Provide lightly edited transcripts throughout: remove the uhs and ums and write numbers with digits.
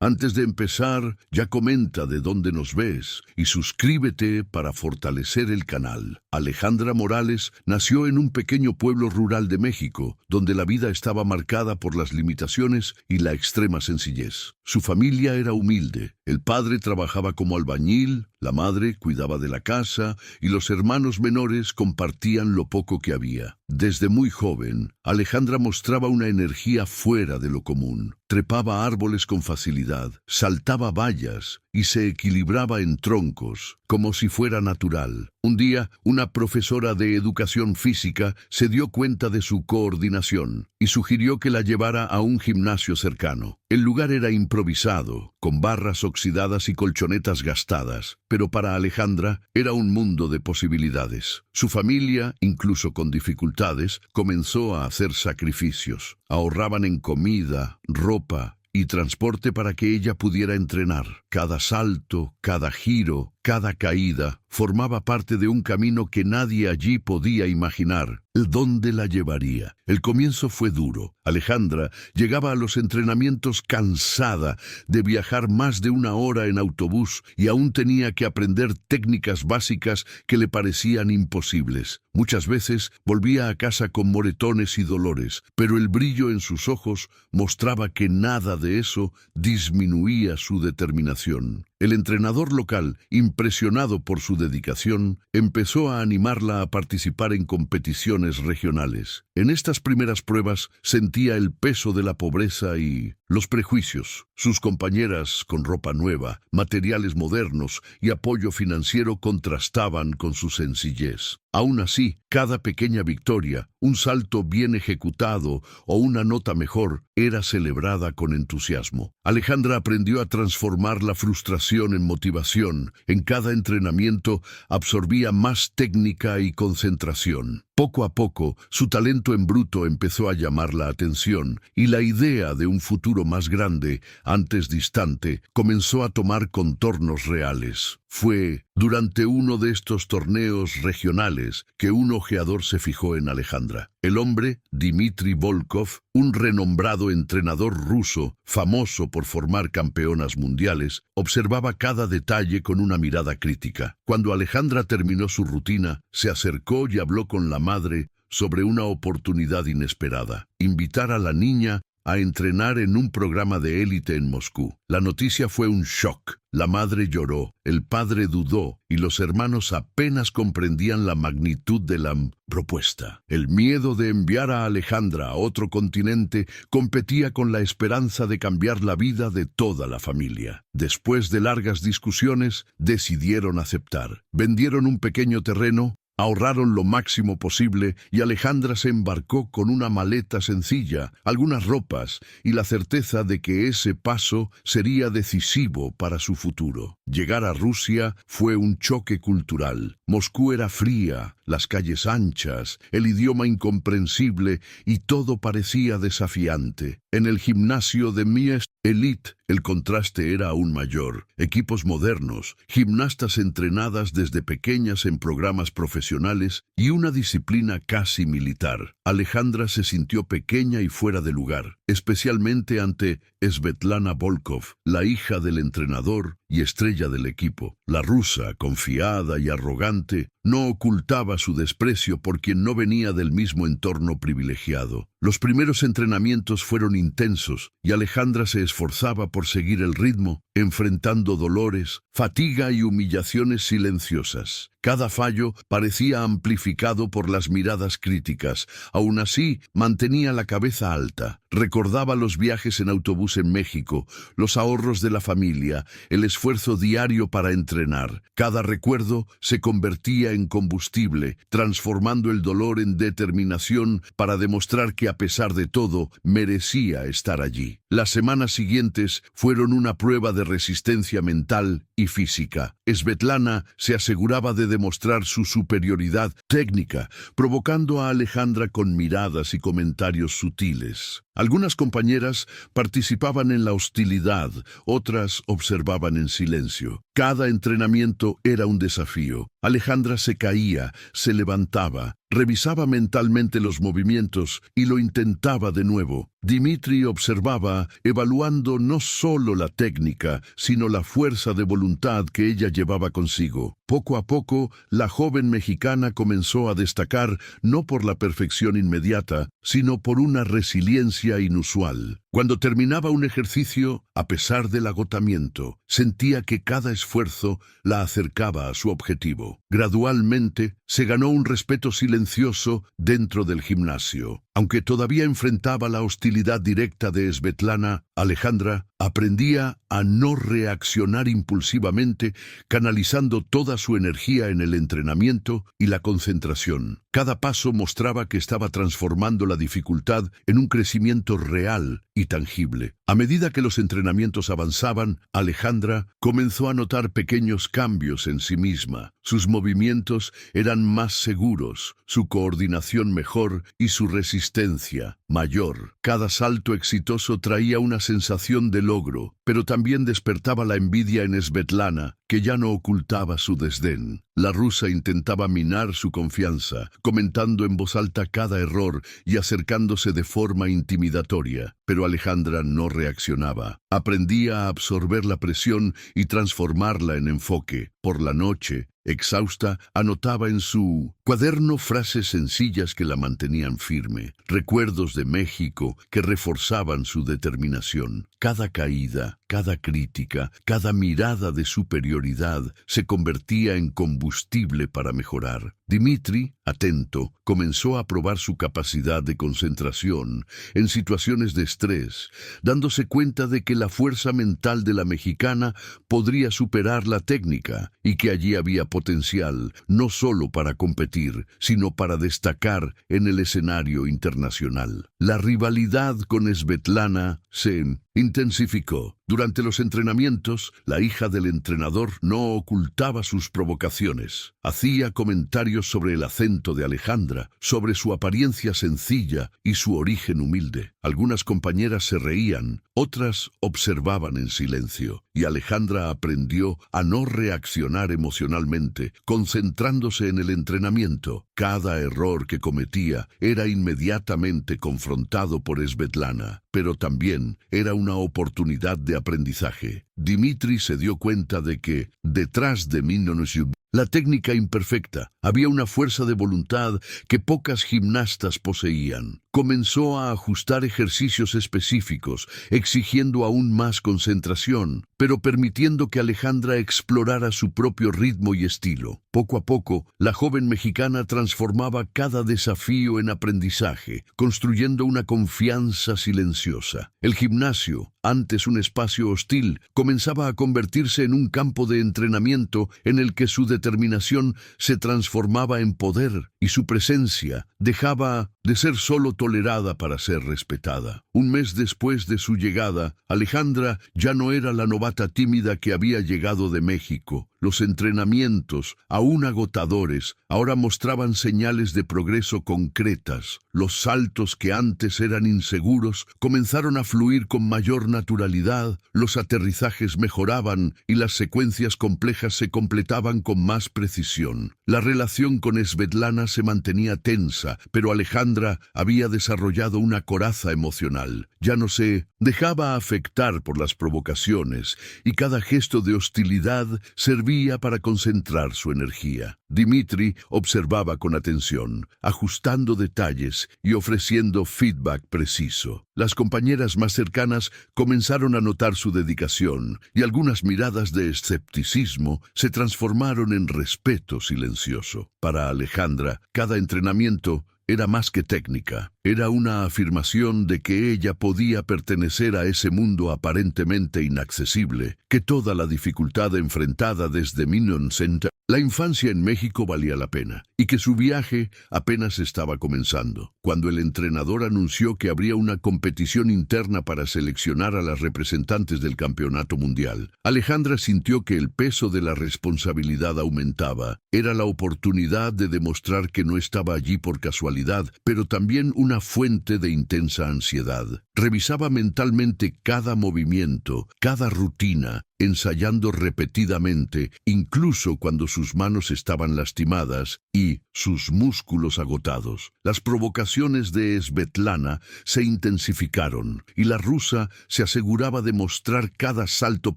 Antes de empezar, ya comenta de dónde nos ves y suscríbete para fortalecer el canal. Alejandra Morales nació en un pequeño pueblo rural de México, donde la vida estaba marcada por las limitaciones y la extrema sencillez. Su familia era humilde. El padre trabajaba como albañil, la madre cuidaba de la casa y los hermanos menores compartían lo poco que había. Desde muy joven, Alejandra mostraba una energía fuera de lo común. Trepaba árboles con facilidad, saltaba vallas y se equilibraba en troncos, como si fuera natural. Un día, una profesora de educación física se dio cuenta de su coordinación y sugirió que la llevara a un gimnasio cercano. El lugar era improvisado, con barras oxidadas y colchonetas gastadas, pero para Alejandra era un mundo de posibilidades. Su familia, incluso con dificultades, comenzó a hacer sacrificios. Ahorraban en comida, ropa y transporte para que ella pudiera entrenar. Cada salto, cada giro, cada caída formaba parte de un camino que nadie allí podía imaginar. ¿Dónde la llevaría? El comienzo fue duro. Alejandra llegaba a los entrenamientos cansada de viajar más de una hora en autobús y aún tenía que aprender técnicas básicas que le parecían imposibles. Muchas veces volvía a casa con moretones y dolores, pero el brillo en sus ojos mostraba que nada de eso disminuía su determinación. El entrenador local, impresionado por su dedicación, empezó a animarla a participar en competiciones regionales. En estas primeras pruebas sentía el peso de la pobreza y los prejuicios. Sus compañeras, con ropa nueva, materiales modernos y apoyo financiero, contrastaban con su sencillez. Aún así, cada pequeña victoria, un salto bien ejecutado o una nota mejor, era celebrada con entusiasmo. Alejandra aprendió a transformar la frustración en motivación. En cada entrenamiento absorbía más técnica y concentración. Poco a poco, su talento en bruto empezó a llamar la atención y la idea de un futuro más grande, antes distante, comenzó a tomar contornos reales. Fue durante uno de estos torneos regionales que un ojeador se fijó en Alejandra. El hombre, Dmitry Volkov, un renombrado entrenador ruso, famoso por formar campeonas mundiales, observaba cada detalle con una mirada crítica. Cuando Alejandra terminó su rutina, se acercó y habló con la madre sobre una oportunidad inesperada: invitar a la niña a entrenar en un programa de élite en Moscú. La noticia fue un shock. La madre lloró, el padre dudó y los hermanos apenas comprendían la magnitud de la propuesta. El miedo de enviar a Alejandra a otro continente competía con la esperanza de cambiar la vida de toda la familia. Después de largas discusiones, decidieron aceptar. Vendieron un pequeño terreno, ahorraron lo máximo posible y Alejandra se embarcó con una maleta sencilla, algunas ropas y la certeza de que ese paso sería decisivo para su futuro. Llegar a Rusia fue un choque cultural. Moscú era fría, las calles anchas, el idioma incomprensible y todo parecía desafiante. En el gimnasio de Mies Elite, el contraste era aún mayor. Equipos modernos, gimnastas entrenadas desde pequeñas en programas profesionales y una disciplina casi militar. Alejandra se sintió pequeña y fuera de lugar, especialmente ante Svetlana Volkov, la hija del entrenador y estrella del equipo. La rusa, confiada y arrogante, no ocultaba su desprecio por quien no venía del mismo entorno privilegiado. Los primeros entrenamientos fueron intensos y Alejandra se esforzaba por seguir el ritmo, enfrentando dolores, fatiga y humillaciones silenciosas. Cada fallo parecía amplificado por las miradas críticas. Aún así, mantenía la cabeza alta. Recordaba los viajes en autobús en México, los ahorros de la familia, el esfuerzo diario para entrenar. Cada recuerdo se convertía en combustible, transformando el dolor en determinación para demostrar que a pesar de todo, merecía estar allí. Las semanas siguientes fueron una prueba de resistencia mental y física. Svetlana se aseguraba de demostrar su superioridad técnica, provocando a Alejandra con miradas y comentarios sutiles. Algunas compañeras participaban en la hostilidad, otras observaban en silencio. Cada entrenamiento era un desafío. Alejandra se caía, se levantaba, revisaba mentalmente los movimientos y lo intentaba de nuevo. Dimitri observaba, evaluando no solo la técnica, sino la fuerza de voluntad que ella llevaba consigo. Poco a poco, la joven mexicana comenzó a destacar no por la perfección inmediata, sino por una resiliencia inusual. Cuando terminaba un ejercicio, a pesar del agotamiento, sentía que cada esfuerzo la acercaba a su objetivo. Gradualmente, se ganó un respeto silencioso dentro del gimnasio. Aunque todavía enfrentaba la hostilidad directa de Svetlana, Alejandra aprendía a no reaccionar impulsivamente, canalizando toda su energía en el entrenamiento y la concentración. Cada paso mostraba que estaba transformando la dificultad en un crecimiento real y tangible. A medida que los entrenamientos avanzaban, Alejandra comenzó a notar pequeños cambios en sí misma. Sus movimientos eran más seguros, su coordinación mejor y su resistencia mayor. Cada salto exitoso traía una sensación de logro, pero también despertaba la envidia en Svetlana, que ya no ocultaba su desdén. La rusa intentaba minar su confianza, comentando en voz alta cada error y acercándose de forma intimidatoria. Pero Alejandra no reaccionaba. Aprendía a absorber la presión y transformarla en enfoque. Por la noche, exhausta, anotaba en su cuaderno frases sencillas que la mantenían firme, recuerdos de México que reforzaban su determinación. Cada caída, cada crítica, cada mirada de superioridad se convertía en combustible para mejorar. Dimitri, atento, comenzó a probar su capacidad de concentración en situaciones de estrés, dándose cuenta de que la fuerza mental de la mexicana podría superar la técnica y que allí había potencial no solo para competir, sino para destacar en el escenario internacional. La rivalidad con Svetlana se intensificó. Durante los entrenamientos, la hija del entrenador no ocultaba sus provocaciones. Hacía comentarios sobre el acento de Alejandra, sobre su apariencia sencilla y su origen humilde. Algunas compañeras se reían, otras observaban en silencio, y Alejandra aprendió a no reaccionar emocionalmente, concentrándose en el entrenamiento. Cada error que cometía era inmediatamente confrontado por Svetlana, pero también era una oportunidad de aprendizaje. Dimitri se dio cuenta de que, detrás de Minonosiuk, la técnica imperfecta, había una fuerza de voluntad que pocas gimnastas poseían. Comenzó a ajustar ejercicios específicos, exigiendo aún más concentración, pero permitiendo que Alejandra explorara su propio ritmo y estilo. Poco a poco, la joven mexicana transformaba cada desafío en aprendizaje, construyendo una confianza silenciosa. El gimnasio, antes un espacio hostil, comenzaba a convertirse en un campo de entrenamiento en el que su determinación se transformaba en poder y su presencia dejaba de ser solo tolerada para ser respetada. Un mes después de su llegada, Alejandra ya no era la novata tímida que había llegado de México. Los entrenamientos, aún agotadores, ahora mostraban señales de progreso concretas. Los saltos que antes eran inseguros comenzaron a fluir con mayor naturalidad, los aterrizajes mejoraban y las secuencias complejas se completaban con más precisión. La relación con Svetlana se mantenía tensa, pero Alejandra había desarrollado una coraza emocional. Ya no se dejaba afectar por las provocaciones y cada gesto de hostilidad servía para concentrar su energía. Dimitri observaba con atención, ajustando detalles y ofreciendo feedback preciso. Las compañeras más cercanas comenzaron a notar su dedicación y algunas miradas de escepticismo se transformaron en respeto silencioso. Para Alejandra, cada entrenamiento era más que técnica, era una afirmación de que ella podía pertenecer a ese mundo aparentemente inaccesible, que toda la dificultad enfrentada desde Minion Center la infancia en México valía la pena y que su viaje apenas estaba comenzando. Cuando el entrenador anunció que habría una competición interna para seleccionar a las representantes del campeonato mundial, Alejandra sintió que el peso de la responsabilidad aumentaba. Era la oportunidad de demostrar que no estaba allí por casualidad, pero también una fuente de intensa ansiedad. Revisaba mentalmente cada movimiento, cada rutina, ensayando repetidamente, incluso cuando sus manos estaban lastimadas y sus músculos agotados. Las provocaciones de Svetlana se intensificaron y la rusa se aseguraba de mostrar cada salto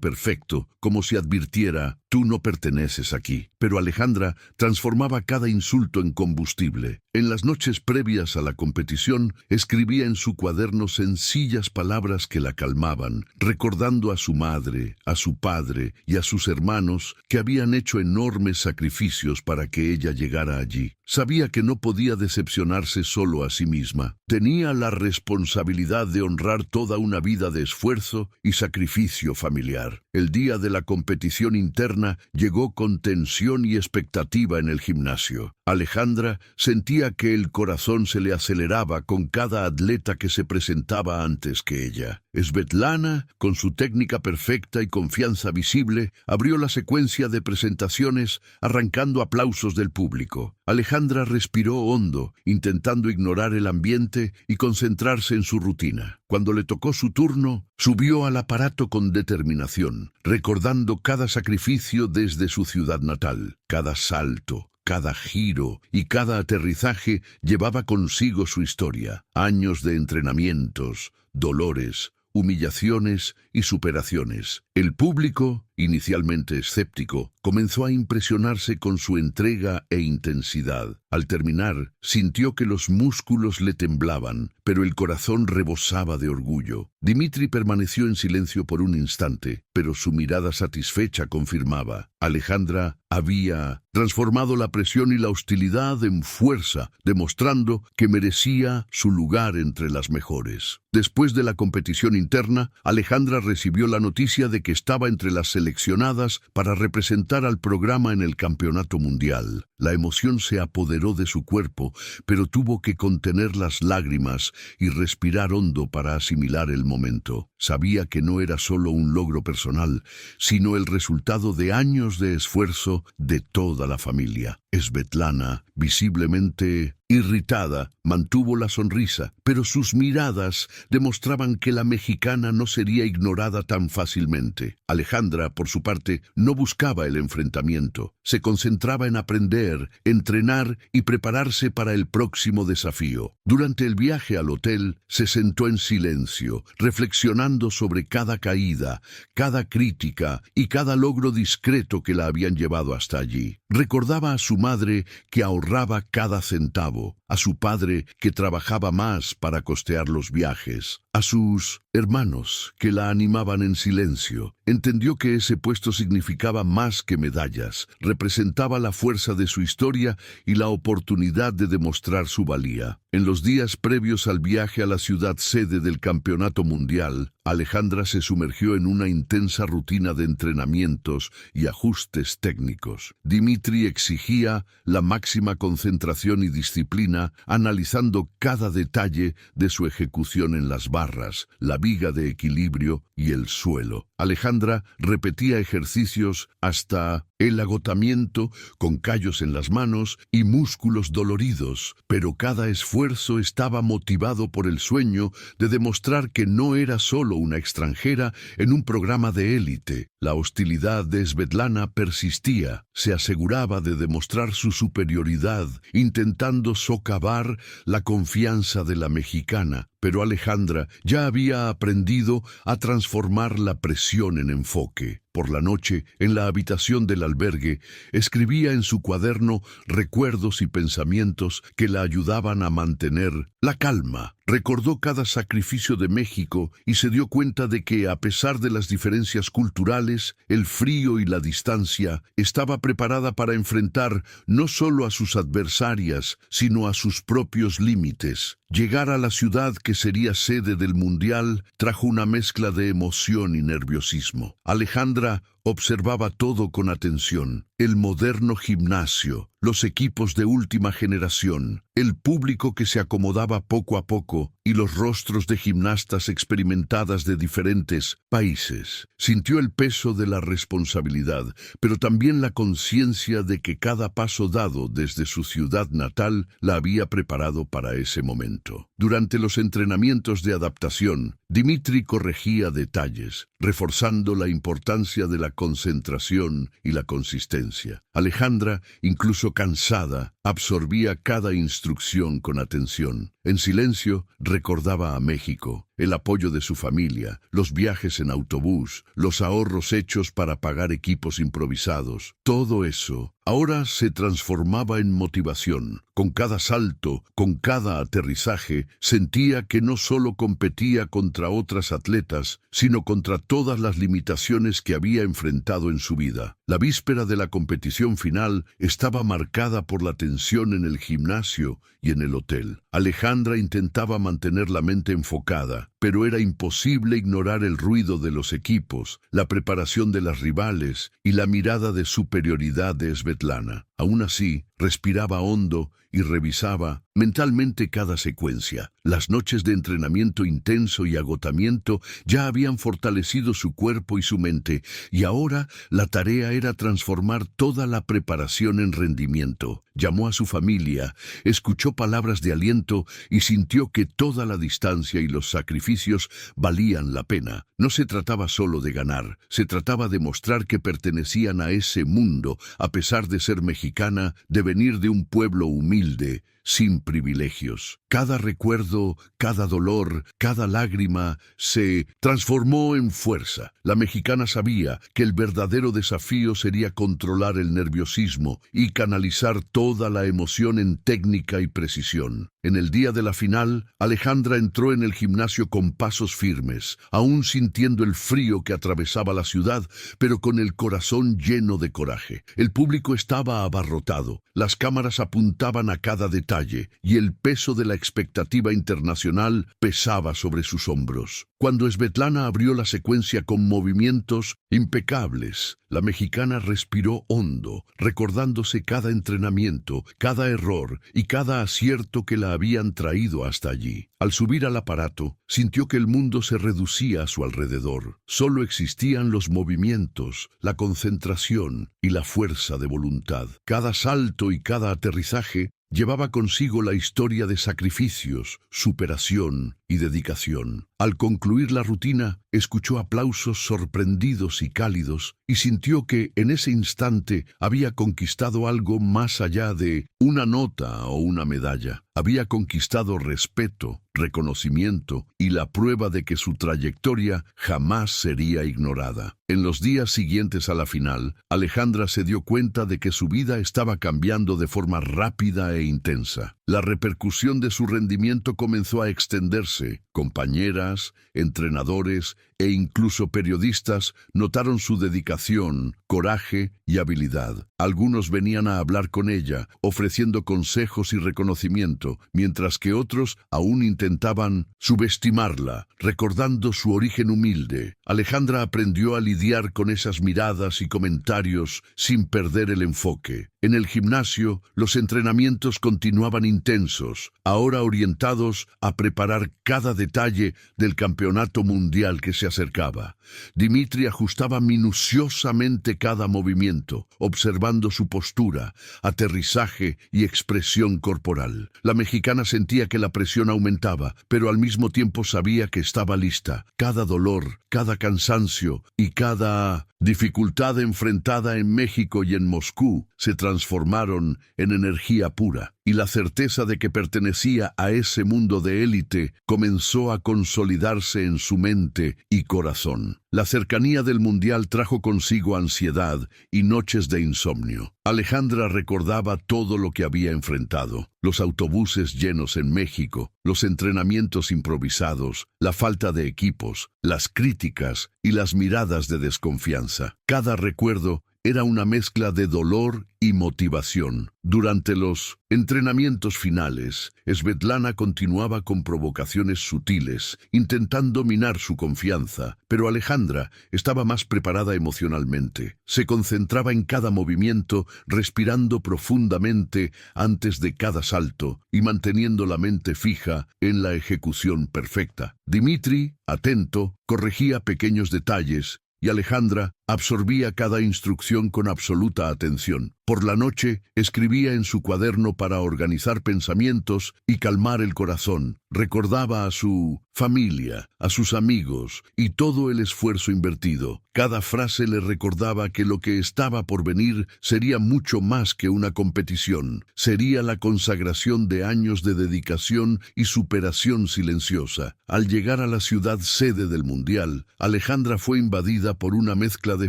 perfecto, como si advirtiera: «Tú no perteneces aquí». Pero Alejandra transformaba cada insulto en combustible. En las noches previas a la competición, escribía en su cuaderno sencillas palabras que la calmaban, recordando a su madre, a su padre y a sus hermanos que habían hecho enormes sacrificios para que ella llegara allí. Sabía que no podía decepcionarse solo a sí misma. Tenía la responsabilidad de honrar toda una vida de esfuerzo y sacrificio familiar. El día de la competición interna llegó con tensión y expectativa en el gimnasio. Alejandra sentía que el corazón se le aceleraba con cada atleta que se presentaba antes que ella. Svetlana, con su técnica perfecta y confianza visible, abrió la secuencia de presentaciones arrancando aplausos del público. Alejandra respiró hondo, intentando ignorar el ambiente y concentrarse en su rutina. Cuando le tocó su turno, subió al aparato con determinación, recordando cada sacrificio desde su ciudad natal. Cada salto, cada giro y cada aterrizaje llevaba consigo su historia. Años de entrenamientos, dolores, humillaciones y superaciones. El público, inicialmente escéptico, comenzó a impresionarse con su entrega e intensidad. Al terminar, sintió que los músculos le temblaban, pero el corazón rebosaba de orgullo. Dmitri permaneció en silencio por un instante, pero su mirada satisfecha confirmaba: Alejandra había transformado la presión y la hostilidad en fuerza, demostrando que merecía su lugar entre las mejores. Después de la competición interna, Alejandra recibió la noticia de que estaba entre las seleccionadas para representar al programa en el campeonato mundial. La emoción se apoderó de su cuerpo, pero tuvo que contener las lágrimas y respirar hondo para asimilar el momento. Sabía que no era solo un logro personal, sino el resultado de años de esfuerzo de toda la familia. Svetlana, visiblemente irritada, mantuvo la sonrisa, pero sus miradas demostraban que la mexicana no sería ignorada tan fácilmente. Alejandra, por su parte, no buscaba el enfrentamiento. Se concentraba en aprender, entrenar y prepararse para el próximo desafío. Durante el viaje al hotel, se sentó en silencio, reflexionando sobre cada caída, cada crítica y cada logro discreto que la habían llevado hasta allí. Recordaba a su madre que ahorraba cada centavo, a su padre que trabajaba más para costear los viajes, a sus hermanos que la animaban en silencio. Entendió que ese puesto significaba más que medallas, representaba la fuerza de su historia y la oportunidad de demostrar su valía. En los días previos al viaje a la ciudad sede del campeonato mundial, Alejandra se sumergió en una intensa rutina de entrenamientos y ajustes técnicos. Dmitri exigía la máxima concentración y disciplina, analizando cada detalle de su ejecución en las barras, la viga de equilibrio y el suelo. Alejandra repetía ejercicios hasta el agotamiento, con callos en las manos y músculos doloridos, pero cada esfuerzo estaba motivado por el sueño de demostrar que no era solo una extranjera en un programa de élite. La hostilidad de Svetlana persistía. Se aseguraba de demostrar su superioridad, intentando socavar la confianza de la mexicana. Pero Alejandra ya había aprendido a transformar la presión en enfoque. Por la noche, en la habitación del albergue, escribía en su cuaderno recuerdos y pensamientos que la ayudaban a mantener la calma. Recordó cada sacrificio de México y se dio cuenta de que, a pesar de las diferencias culturales, el frío y la distancia, estaba preparada para enfrentar no solo a sus adversarias, sino a sus propios límites. Llegar a la ciudad que sería sede del Mundial trajo una mezcla de emoción y nerviosismo. Alejandra observaba todo con atención. el moderno gimnasio, los equipos de última generación, el público que se acomodaba poco a poco y los rostros de gimnastas experimentadas de diferentes países. Sintió el peso de la responsabilidad, pero también la conciencia de que cada paso dado desde su ciudad natal la había preparado para ese momento. Durante los entrenamientos de adaptación, Dimitri corregía detalles, reforzando la importancia de la concentración y la consistencia. Alejandra, incluso cansada, absorbía cada instrucción con atención. En silencio, recordaba a México, el apoyo de su familia, los viajes en autobús, los ahorros hechos para pagar equipos improvisados. Todo eso ahora se transformaba en motivación. Con cada salto, con cada aterrizaje, sentía que no solo competía contra otras atletas, sino contra todas las limitaciones que había enfrentado en su vida. La víspera de la competición final estaba marcada por la tensión en el gimnasio y en el hotel. Alejandra intentaba mantener la mente enfocada, pero era imposible ignorar el ruido de los equipos, la preparación de las rivales y la mirada de superioridad de Svetlana. Aún así, respiraba hondo y revisaba mentalmente cada secuencia. Las noches de entrenamiento intenso y agotamiento ya habían fortalecido su cuerpo y su mente, y ahora la tarea era transformar toda la preparación en rendimiento. Llamó a su familia, escuchó palabras de aliento y sintió que toda la distancia y los sacrificios valían la pena. No se trataba solo de ganar, se trataba de mostrar que pertenecían a ese mundo, a pesar de ser mexicana, de venir de un pueblo humilde, sin privilegios. Cada recuerdo, cada dolor, cada lágrima se transformó en fuerza. La mexicana sabía que el verdadero desafío sería controlar el nerviosismo y canalizar toda la emoción en técnica y precisión. En el día de la final, Alejandra entró en el gimnasio con pasos firmes, aún sintiendo el frío que atravesaba la ciudad, pero con el corazón lleno de coraje. El público estaba abarrotado, las cámaras apuntaban a cada detalle, y el peso de la expectativa internacional pesaba sobre sus hombros. Cuando Svetlana abrió la secuencia con movimientos impecables, la mexicana respiró hondo, recordándose cada entrenamiento, cada error y cada acierto que la habían traído hasta allí. Al subir al aparato, sintió que el mundo se reducía a su alrededor. Solo existían los movimientos, la concentración y la fuerza de voluntad. Cada salto y cada aterrizaje llevaba consigo la historia de sacrificios, superación y dedicación. Al concluir la rutina, escuchó aplausos sorprendidos y cálidos y sintió que en ese instante había conquistado algo más allá de una nota o una medalla. Había conquistado respeto, reconocimiento y la prueba de que su trayectoria jamás sería ignorada. En los días siguientes a la final, Alejandra se dio cuenta de que su vida estaba cambiando de forma rápida e intensa. La repercusión de su rendimiento comenzó a extenderse. Compañeras, entrenadores e incluso periodistas notaron su dedicación, coraje y habilidad. Algunos venían a hablar con ella, ofreciendo consejos y reconocimiento, mientras que otros aún intentaban subestimarla, recordando su origen humilde. Alejandra aprendió a lidiar con esas miradas y comentarios sin perder el enfoque. En el gimnasio, los entrenamientos continuaban intensos, ahora orientados a preparar cada detalle del campeonato mundial que se acercaba. Dimitri ajustaba minuciosamente cada movimiento, observando su postura, aterrizaje y expresión corporal. La mexicana sentía que la presión aumentaba, pero al mismo tiempo sabía que estaba lista. Cada dolor, cada cansancio y cada dificultad enfrentada en México y en Moscú se transformaron en energía pura, y la certeza de que pertenecía a ese mundo de élite comenzó a consolidarse en su mente y corazón. La cercanía del mundial trajo consigo ansiedad y noches de insomnio. Alejandra recordaba todo lo que había enfrentado: los autobuses llenos en México, los entrenamientos improvisados, la falta de equipos, las críticas y las miradas de desconfianza. Cada recuerdo era una mezcla de dolor y motivación. Durante los entrenamientos finales, Svetlana continuaba con provocaciones sutiles, intentando minar su confianza, pero Alejandra estaba más preparada emocionalmente. Se concentraba en cada movimiento, respirando profundamente antes de cada salto y manteniendo la mente fija en la ejecución perfecta. Dmitri, atento, corregía pequeños detalles y Alejandra absorbía cada instrucción con absoluta atención. Por la noche, escribía en su cuaderno para organizar pensamientos y calmar el corazón. Recordaba a su familia, a sus amigos y todo el esfuerzo invertido. Cada frase le recordaba que lo que estaba por venir sería mucho más que una competición. Sería la consagración de años de dedicación y superación silenciosa. Al llegar a la ciudad sede del Mundial, Alejandra fue invadida por una mezcla de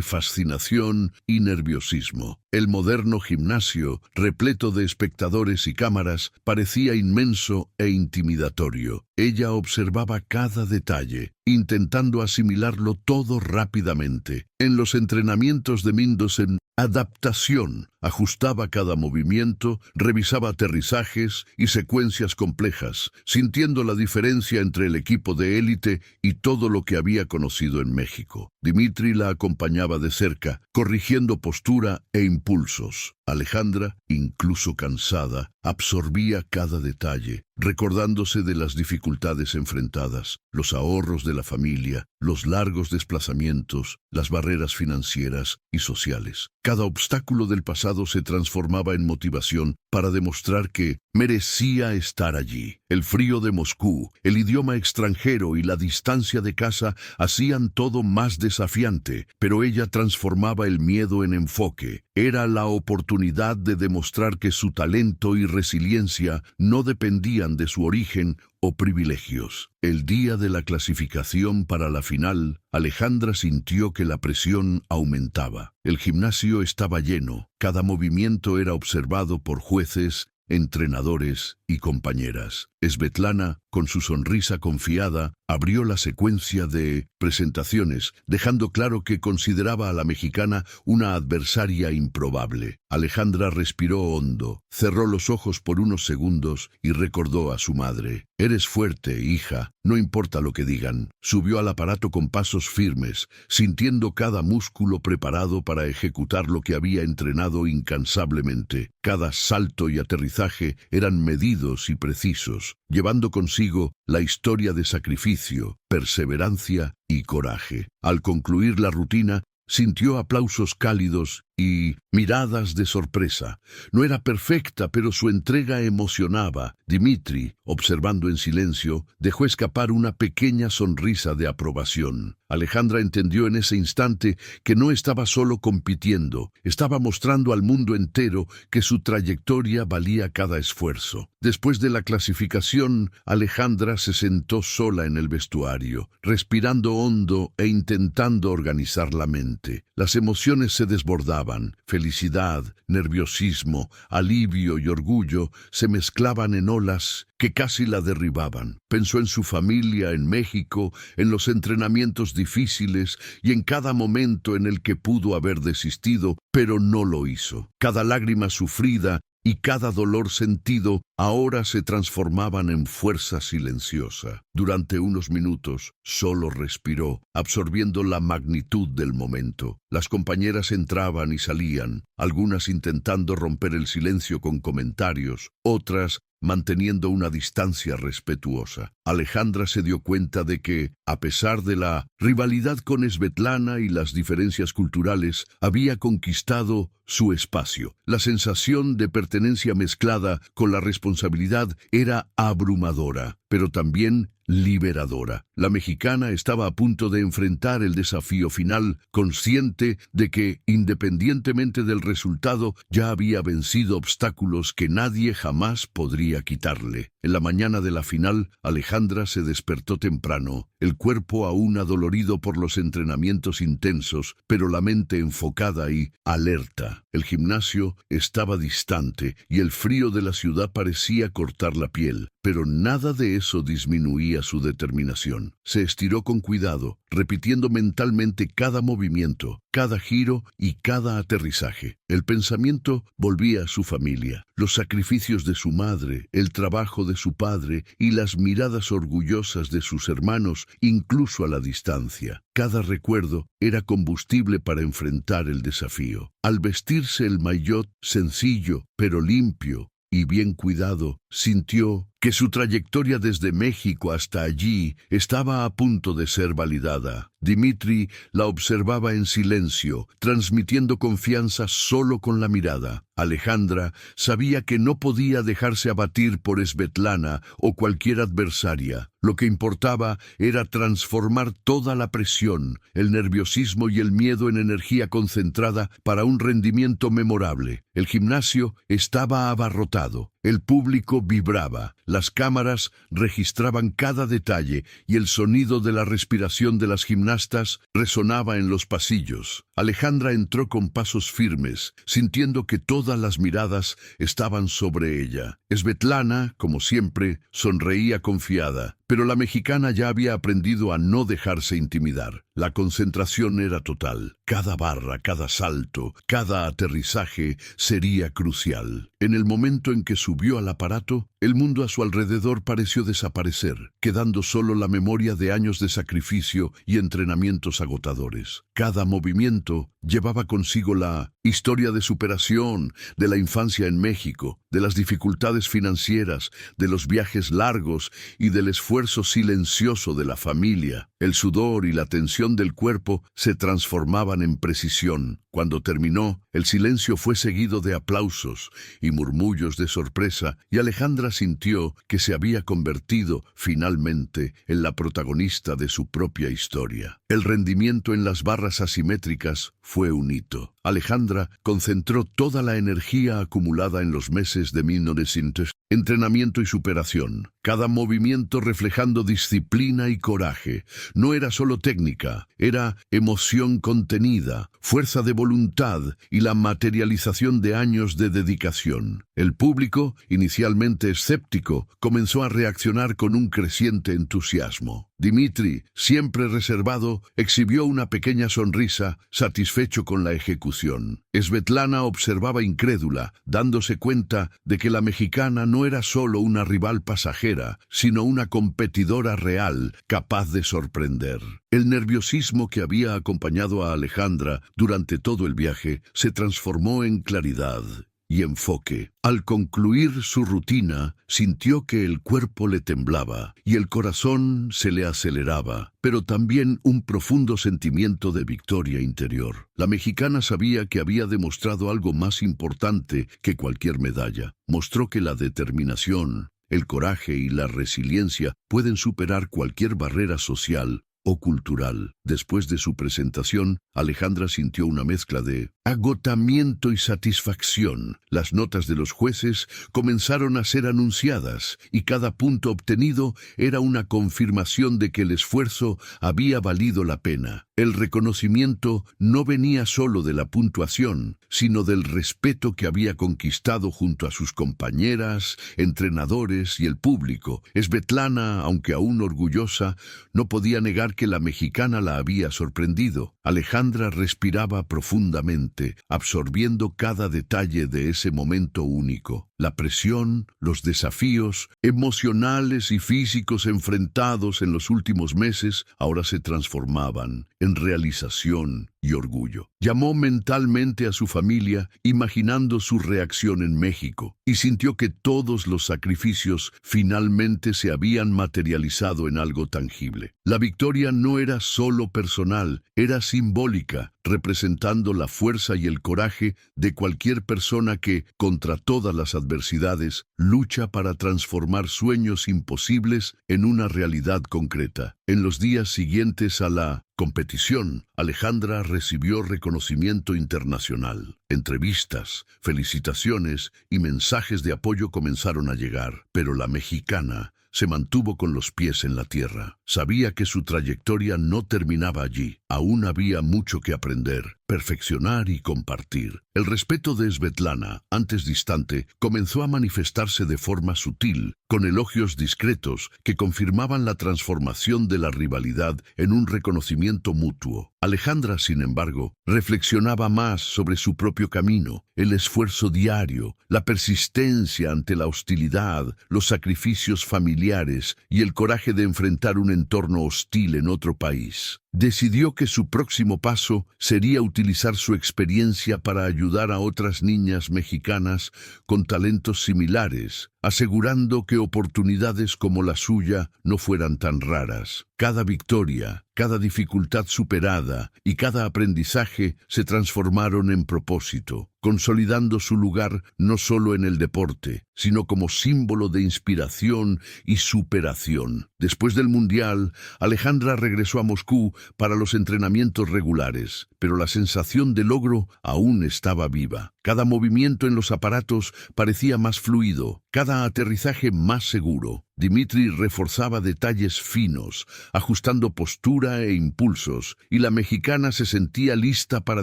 fascinación y nerviosismo. El moderno gimnasio, repleto de espectadores y cámaras, parecía inmenso e intimidatorio. Ella observaba cada detalle, intentando asimilarlo todo rápidamente. En los entrenamientos de Mendoza, adaptación, ajustaba cada movimiento, revisaba aterrizajes y secuencias complejas, sintiendo la diferencia entre el equipo de élite y todo lo que había conocido en México. Dmitri la acompañaba de cerca, corrigiendo postura e impulsos. Alejandra, incluso cansada, absorbía cada detalle, recordándose de las dificultades enfrentadas, los ahorros de la familia, los largos desplazamientos, las barreras financieras y sociales. Cada obstáculo del pasado se transformaba en motivación para demostrar que merecía estar allí. El frío de Moscú, el idioma extranjero y la distancia de casa hacían todo más desafiante, pero ella transformaba el miedo en enfoque. Era la oportunidad de demostrar que su talento y resiliencia no dependían de su origen o privilegios. El día de la clasificación para la final, Alejandra sintió que la presión aumentaba. El gimnasio estaba lleno, cada movimiento era observado por jueces, entrenadores y compañeras. Svetlana, con su sonrisa confiada, abrió la secuencia de presentaciones, dejando claro que consideraba a la mexicana una adversaria improbable. Alejandra respiró hondo, cerró los ojos por unos segundos y recordó a su madre. «Eres fuerte, hija, no importa lo que digan». Subió al aparato con pasos firmes, sintiendo cada músculo preparado para ejecutar lo que había entrenado incansablemente. Cada salto y aterrizaje eran medidos y precisos, llevando consigo la historia de sacrificio, perseverancia y coraje. Al concluir la rutina, sintió aplausos cálidos y miradas de sorpresa. No era perfecta, pero su entrega emocionaba. Dmitri, observando en silencio, dejó escapar una pequeña sonrisa de aprobación. Alejandra entendió en ese instante que no estaba solo compitiendo, estaba mostrando al mundo entero que su trayectoria valía cada esfuerzo. Después de la clasificación, Alejandra se sentó sola en el vestuario, respirando hondo e intentando organizar la mente. Las emociones se desbordaban. Felicidad, nerviosismo, alivio y orgullo se mezclaban en olas que casi la derribaban. Pensó en su familia en México, en los entrenamientos difíciles y en cada momento en el que pudo haber desistido, pero no lo hizo. Cada lágrima sufrida y cada dolor sentido ahora se transformaban en fuerza silenciosa. Durante unos minutos solo respiró, absorbiendo la magnitud del momento. Las compañeras entraban y salían, algunas intentando romper el silencio con comentarios, otras manteniendo una distancia respetuosa. Alejandra se dio cuenta de que, a pesar de la rivalidad con Svetlana y las diferencias culturales, había conquistado su espacio. La sensación de pertenencia mezclada con la responsabilidad era abrumadora, pero también liberadora. La mexicana estaba a punto de enfrentar el desafío final, consciente de que, independientemente del resultado, ya había vencido obstáculos que nadie jamás podría quitarle. En la mañana de la final, Alejandra se despertó temprano, el cuerpo aún adolorido por los entrenamientos intensos, pero la mente enfocada y alerta. El gimnasio estaba distante y el frío de la ciudad parecía cortar la piel, pero nada de eso disminuía su determinación. Se estiró con cuidado, repitiendo mentalmente cada movimiento, cada giro y cada aterrizaje. El pensamiento volvía a su familia, los sacrificios de su madre, el trabajo de su padre y las miradas orgullosas de sus hermanos, incluso a la distancia. Cada recuerdo era combustible para enfrentar el desafío. Al vestirse el maillot sencillo, pero limpio y bien cuidado, sintió que su trayectoria desde México hasta allí estaba a punto de ser validada. Dimitri la observaba en silencio, transmitiendo confianza solo con la mirada. Alejandra sabía que no podía dejarse abatir por Svetlana o cualquier adversaria. Lo que importaba era transformar toda la presión, el nerviosismo y el miedo en energía concentrada para un rendimiento memorable. El gimnasio estaba abarrotado. El público vibraba, las cámaras registraban cada detalle y el sonido de la respiración de las gimnastas resonaba en los pasillos. Alejandra entró con pasos firmes, sintiendo que todas las miradas estaban sobre ella. Svetlana, como siempre, sonreía confiada, pero la mexicana ya había aprendido a no dejarse intimidar. La concentración era total. Cada barra, cada salto, cada aterrizaje sería crucial. En el momento en que subió al aparato, el mundo a su alrededor pareció desaparecer, quedando solo la memoria de años de sacrificio y entrenamientos agotadores. Cada movimiento llevaba consigo la historia de superación, de la infancia en México, de las dificultades financieras, de los viajes largos y del esfuerzo silencioso de la familia. El sudor y la tensión del cuerpo se transformaban en precisión. Cuando terminó, el silencio fue seguido de aplausos y murmullos de sorpresa, y Alejandra sintió que se había convertido, finalmente, en la protagonista de su propia historia. El rendimiento en las barras asimétricas fue un hito. Alejandra concentró toda la energía acumulada en los meses de 1900, entrenamiento y superación, cada movimiento reflejando disciplina y coraje. No era solo técnica, era emoción contenida, fuerza de voluntad y la materialización de años de dedicación. El público, inicialmente escéptico, comenzó a reaccionar con un creciente entusiasmo. Dimitri, siempre reservado, exhibió una pequeña sonrisa, satisfecho con la ejecución. Svetlana observaba incrédula, dándose cuenta de que la mexicana no era solo una rival pasajera, sino una competidora real, capaz de sorprender. El nerviosismo que había acompañado a Alejandra durante todo el viaje se transformó en claridad y enfoque. Al concluir su rutina, sintió que el cuerpo le temblaba y el corazón se le aceleraba, pero también un profundo sentimiento de victoria interior. La mexicana sabía que había demostrado algo más importante que cualquier medalla. Mostró que la determinación, el coraje y la resiliencia pueden superar cualquier barrera social o cultural. Después de su presentación, Alejandra sintió una mezcla de agotamiento y satisfacción. Las notas de los jueces comenzaron a ser anunciadas y cada punto obtenido era una confirmación de que el esfuerzo había valido la pena. El reconocimiento no venía solo de la puntuación, sino del respeto que había conquistado junto a sus compañeras, entrenadores y el público. Svetlana, aunque aún orgullosa, no podía negar que la mexicana la había sorprendido. Alejandra respiraba profundamente, absorbiendo cada detalle de ese momento único. La presión, los desafíos emocionales y físicos enfrentados en los últimos meses ahora se transformaban en realización y orgullo. Llamó mentalmente a su familia, imaginando su reacción en México, y sintió que todos los sacrificios finalmente se habían materializado en algo tangible. La victoria no era solo personal, era simbólica, representando la fuerza y el coraje de cualquier persona que, contra todas las adversidades, lucha para transformar sueños imposibles en una realidad concreta. En los días siguientes a la competición, Alejandra recibió reconocimiento internacional. Entrevistas, felicitaciones y mensajes de apoyo comenzaron a llegar, pero la mexicana se mantuvo con los pies en la tierra. Sabía que su trayectoria no terminaba allí. Aún había mucho que aprender, perfeccionar y compartir. El respeto de Svetlana, antes distante, comenzó a manifestarse de forma sutil, con elogios discretos que confirmaban la transformación de la rivalidad en un reconocimiento mutuo. Alejandra, sin embargo, reflexionaba más sobre su propio camino, el esfuerzo diario, la persistencia ante la hostilidad, los sacrificios familiares y el coraje de enfrentar un entorno hostil en otro país. Decidió que su próximo paso sería utilizar su experiencia para ayudar a otras niñas mexicanas con talentos similares, asegurando que oportunidades como la suya no fueran tan raras. Cada victoria, cada dificultad superada y cada aprendizaje se transformaron en propósito, consolidando su lugar no solo en el deporte, sino como símbolo de inspiración y superación. Después del Mundial, Alejandra regresó a Moscú para los entrenamientos regulares, pero la sensación de logro aún estaba viva. Cada movimiento en los aparatos parecía más fluido, cada aterrizaje más seguro. Dmitri reforzaba detalles finos, ajustando postura e impulsos, y la mexicana se sentía lista para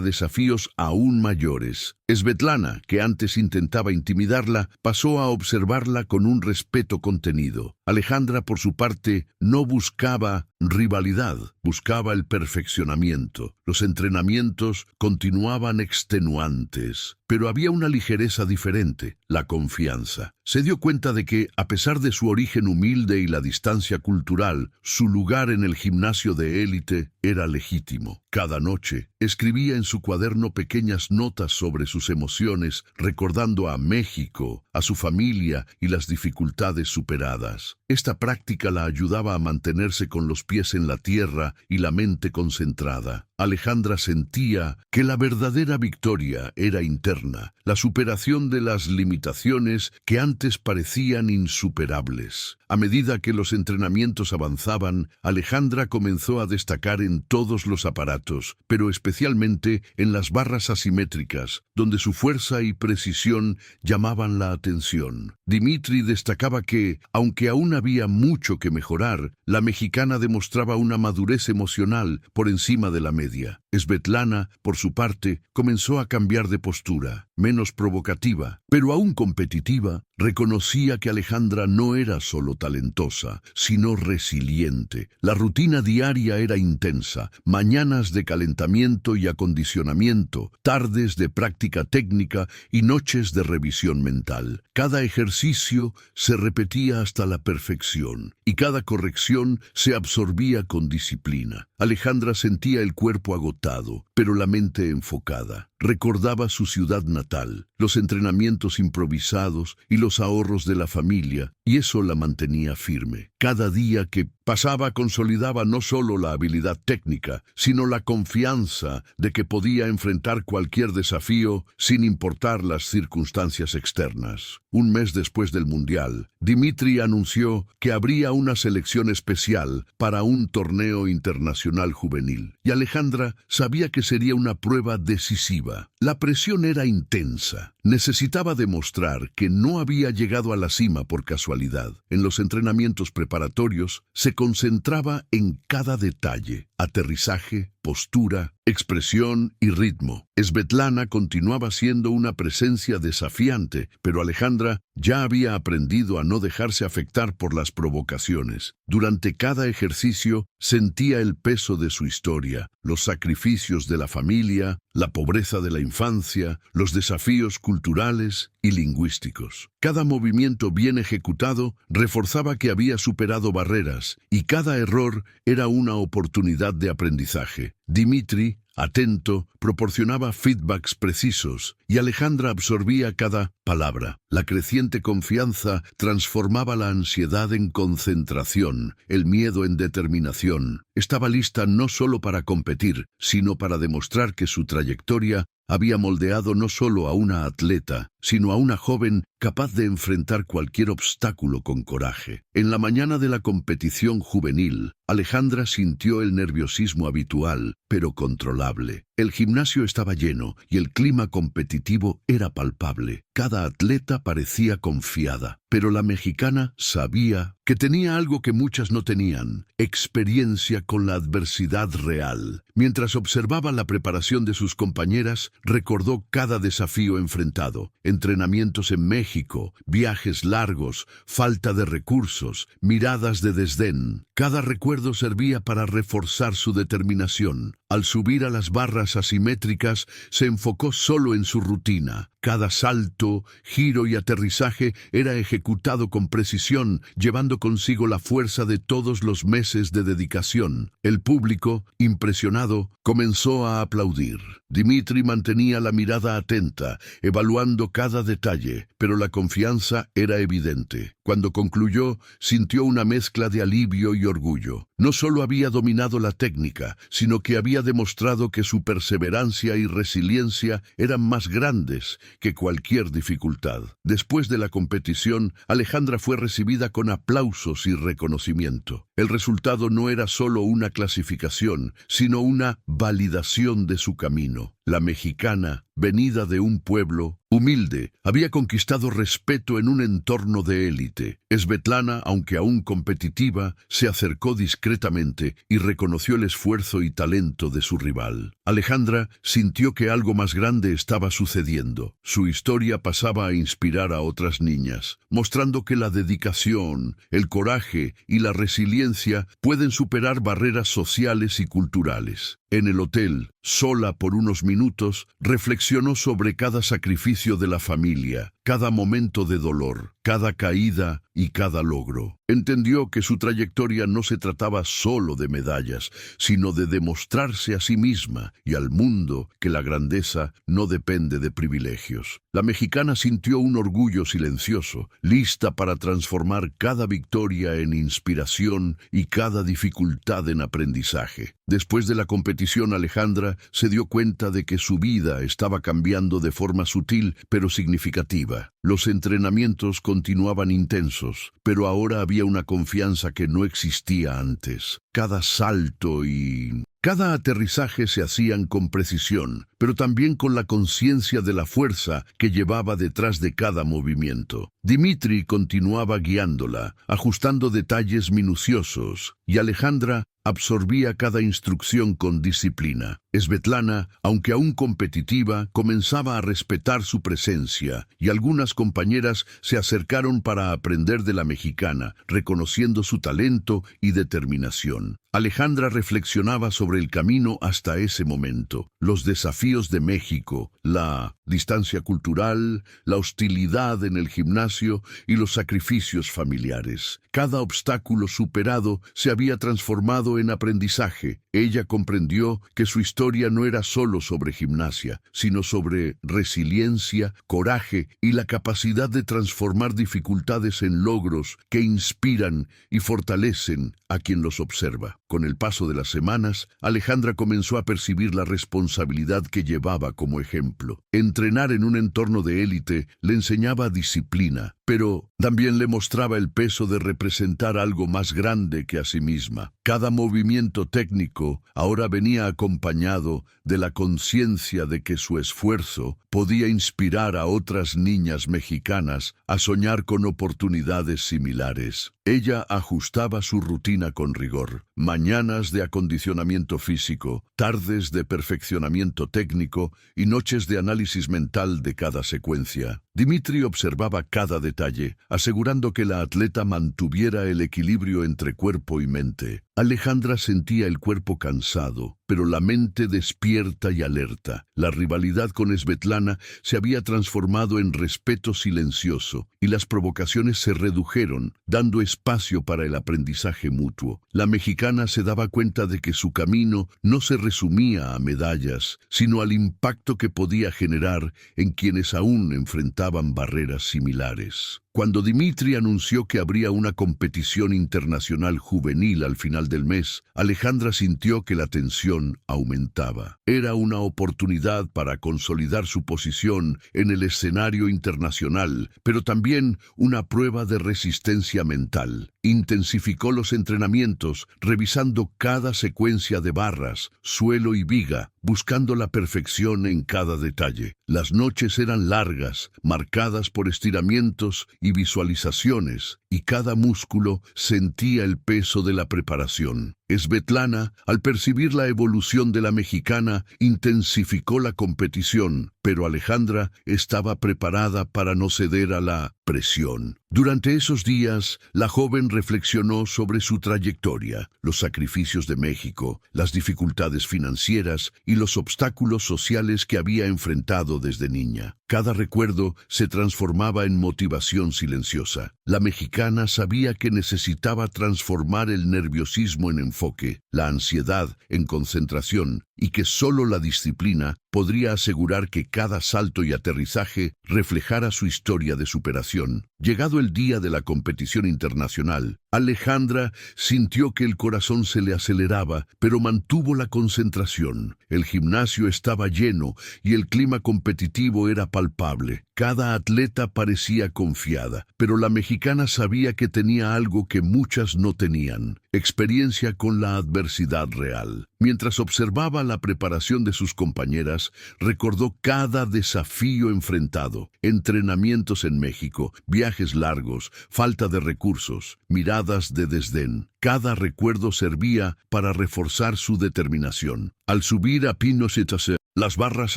desafíos aún mayores. Svetlana, que antes intentaba intimidarla, pasó a observarla con un respeto contenido. Alejandra, por su parte, no buscaba rivalidad, buscaba el perfeccionamiento. Los entrenamientos continuaban extenuantes, pero había una ligereza diferente, la confianza. Se dio cuenta de que, a pesar de su origen humilde y la distancia cultural, su lugar en el gimnasio de élite era legítimo. Cada noche, escribía en su cuaderno pequeñas notas sobre sus emociones, recordando a México, a su familia y las dificultades superadas. Esta práctica la ayudaba a mantenerse con los pies en la tierra y la mente concentrada. Alejandra sentía que la verdadera victoria era interna, la superación de las limitaciones que antes parecían insuperables. A medida que los entrenamientos avanzaban, Alejandra comenzó a destacar en todos los aparatos, pero especialmente en las barras asimétricas, donde su fuerza y precisión llamaban la atención. Dmitri destacaba que, aunque aún había mucho que mejorar, la mexicana demostraba una madurez emocional por encima de la media. Svetlana, por su parte, comenzó a cambiar de postura, menos provocativa, pero aún competitiva. Reconocía que Alejandra no era solo talentosa, sino resiliente. La rutina diaria era intensa, mañanas de calentamiento y acondicionamiento, tardes de práctica técnica y noches de revisión mental. Cada ejercicio se repetía hasta la perfección, y cada corrección se absorbía con disciplina. Alejandra sentía el cuerpo agotado, pero la mente enfocada. Recordaba su ciudad natal, los entrenamientos improvisados y los ahorros de la familia, y eso la mantenía firme. Cada día que pasaba consolidaba no solo la habilidad técnica, sino la confianza de que podía enfrentar cualquier desafío sin importar las circunstancias externas. Un mes después del Mundial, Dmitri anunció que habría una selección especial para un torneo internacional juvenil, y Alejandra sabía que sería una prueba decisiva. La presión era intensa. Necesitaba demostrar que no había llegado a la cima por casualidad. En los entrenamientos preparatorios se concentraba en cada detalle: aterrizaje, postura, expresión y ritmo. Svetlana continuaba siendo una presencia desafiante, pero Alejandra ya había aprendido a no dejarse afectar por las provocaciones. Durante cada ejercicio sentía el peso de su historia, los sacrificios de la familia, la pobreza de la infancia, los desafíos culturales y lingüísticos. Cada movimiento bien ejecutado reforzaba que había superado barreras, y cada error era una oportunidad de aprendizaje. Dmitri, atento, proporcionaba feedbacks precisos, y Alejandra absorbía cada palabra. La creciente confianza transformaba la ansiedad en concentración, el miedo en determinación. Estaba lista no solo para competir, sino para demostrar que su trayectoria había moldeado no solo a una atleta, sino a una joven capaz de enfrentar cualquier obstáculo con coraje. En la mañana de la competición juvenil, Alejandra sintió el nerviosismo habitual, pero controlable. El gimnasio estaba lleno y el clima competitivo era palpable. Cada atleta parecía confiada, pero la mexicana sabía que tenía algo que muchas no tenían: experiencia con la adversidad real. Mientras observaba la preparación de sus compañeras, recordó cada desafío enfrentado: entrenamientos en México, viajes largos, falta de recursos, miradas de desdén. Cada recuerdo servía para reforzar su determinación. Al subir a las barras asimétricas, se enfocó solo en su rutina. Cada salto, giro y aterrizaje era ejecutado con precisión, llevando consigo la fuerza de todos los meses de dedicación. El público, impresionado, comenzó a aplaudir. Dimitri mantenía la mirada atenta, evaluando cada detalle, pero la confianza era evidente. Cuando concluyó, sintió una mezcla de alivio y orgullo. No solo había dominado la técnica, sino que había demostrado que su perseverancia y resiliencia eran más grandes que cualquier dificultad. Después de la competición, Alejandra fue recibida con aplausos y reconocimiento. El resultado no era solo una clasificación, sino una validación de su camino. La mexicana, venida de un pueblo humilde, había conquistado respeto en un entorno de élite. Svetlana, aunque aún competitiva, se acercó discretamente y reconoció el esfuerzo y talento de su rival. Alejandra sintió que algo más grande estaba sucediendo. Su historia pasaba a inspirar a otras niñas, mostrando que la dedicación, el coraje y la resiliencia pueden superar barreras sociales y culturales. En el hotel, sola por unos minutos, reflexionó sobre cada sacrificio de la familia, cada momento de dolor, cada caída y cada logro. Entendió que su trayectoria no se trataba solo de medallas, sino de demostrarse a sí misma y al mundo que la grandeza no depende de privilegios. La mexicana sintió un orgullo silencioso, lista para transformar cada victoria en inspiración y cada dificultad en aprendizaje. Después de la competición, Alejandra se dio cuenta de que su vida estaba cambiando de forma sutil pero significativa. Los entrenamientos continuaban intensos, pero ahora había una confianza que no existía antes. Cada salto y cada aterrizaje se hacían con precisión, pero también con la conciencia de la fuerza que llevaba detrás de cada movimiento. Dimitri continuaba guiándola, ajustando detalles minuciosos, y Alejandra absorbía cada instrucción con disciplina. Svetlana, aunque aún competitiva, comenzaba a respetar su presencia, y algunas compañeras se acercaron para aprender de la mexicana, reconociendo su talento y determinación. Alejandra reflexionaba sobre el camino hasta ese momento: los desafíos de México, la distancia cultural, la hostilidad en el gimnasio y los sacrificios familiares. Cada obstáculo superado se había transformado en aprendizaje. Ella comprendió que su historia no era solo sobre gimnasia, sino sobre resiliencia, coraje y la capacidad de transformar dificultades en logros que inspiran y fortalecen a quien los observa. Con el paso de las semanas, Alejandra comenzó a percibir la responsabilidad que llevaba como ejemplo. Entrenar en un entorno de élite le enseñaba disciplina, pero también le mostraba el peso de representar algo más grande que a sí misma. Cada movimiento técnico ahora venía acompañado de la conciencia de que su esfuerzo podía inspirar a otras niñas mexicanas a soñar con oportunidades similares. Ella ajustaba su rutina con rigor: mañanas de acondicionamiento físico, tardes de perfeccionamiento técnico y noches de análisis mental de cada secuencia. Dimitri observaba cada detalle, asegurando que la atleta mantuviera el equilibrio entre cuerpo y mente. Alejandra sentía el cuerpo cansado, pero la mente despierta y alerta. La rivalidad con Svetlana se había transformado en respeto silencioso, y las provocaciones se redujeron, dando espacio para el aprendizaje mutuo. La mexicana se daba cuenta de que su camino no se resumía a medallas, sino al impacto que podía generar en quienes aún enfrentaban barreras similares. Cuando Dimitri anunció que habría una competición internacional juvenil al final del mes, Alejandra sintió que la tensión competición aumentaba. Era una oportunidad para consolidar su posición en el escenario internacional, pero también una prueba de resistencia mental. Intensificó los entrenamientos, revisando cada secuencia de barras, suelo y viga, buscando la perfección en cada detalle. Las noches eran largas, marcadas por estiramientos y visualizaciones, y cada músculo sentía el peso de la preparación. Svetlana, al percibir la evolución de la mexicana, intensificó la competición, pero Alejandra estaba preparada para no ceder a la presión. Durante esos días, la joven reflexionó sobre su trayectoria, los sacrificios de México, las dificultades financieras y los obstáculos sociales que había enfrentado desde niña. Cada recuerdo se transformaba en motivación silenciosa. La mexicana sabía que necesitaba transformar el nerviosismo en enfoque, la ansiedad en concentración, y que solo la disciplina podría asegurar que cada salto y aterrizaje reflejara su historia de superación. Llegado el día de la competición internacional, Alejandra sintió que el corazón se le aceleraba, pero mantuvo la concentración. El gimnasio estaba lleno y el clima competitivo era palpable. Cada atleta parecía confiada, pero la mexicana sabía que tenía algo que muchas no tenían: experiencia con la adversidad real. Mientras observaba la preparación de sus compañeras, recordó cada desafío enfrentado: entrenamientos en México, viajes largos, falta de recursos, miradas de desdén. Cada recuerdo servía para reforzar su determinación. Al subir a Pinochetase, las barras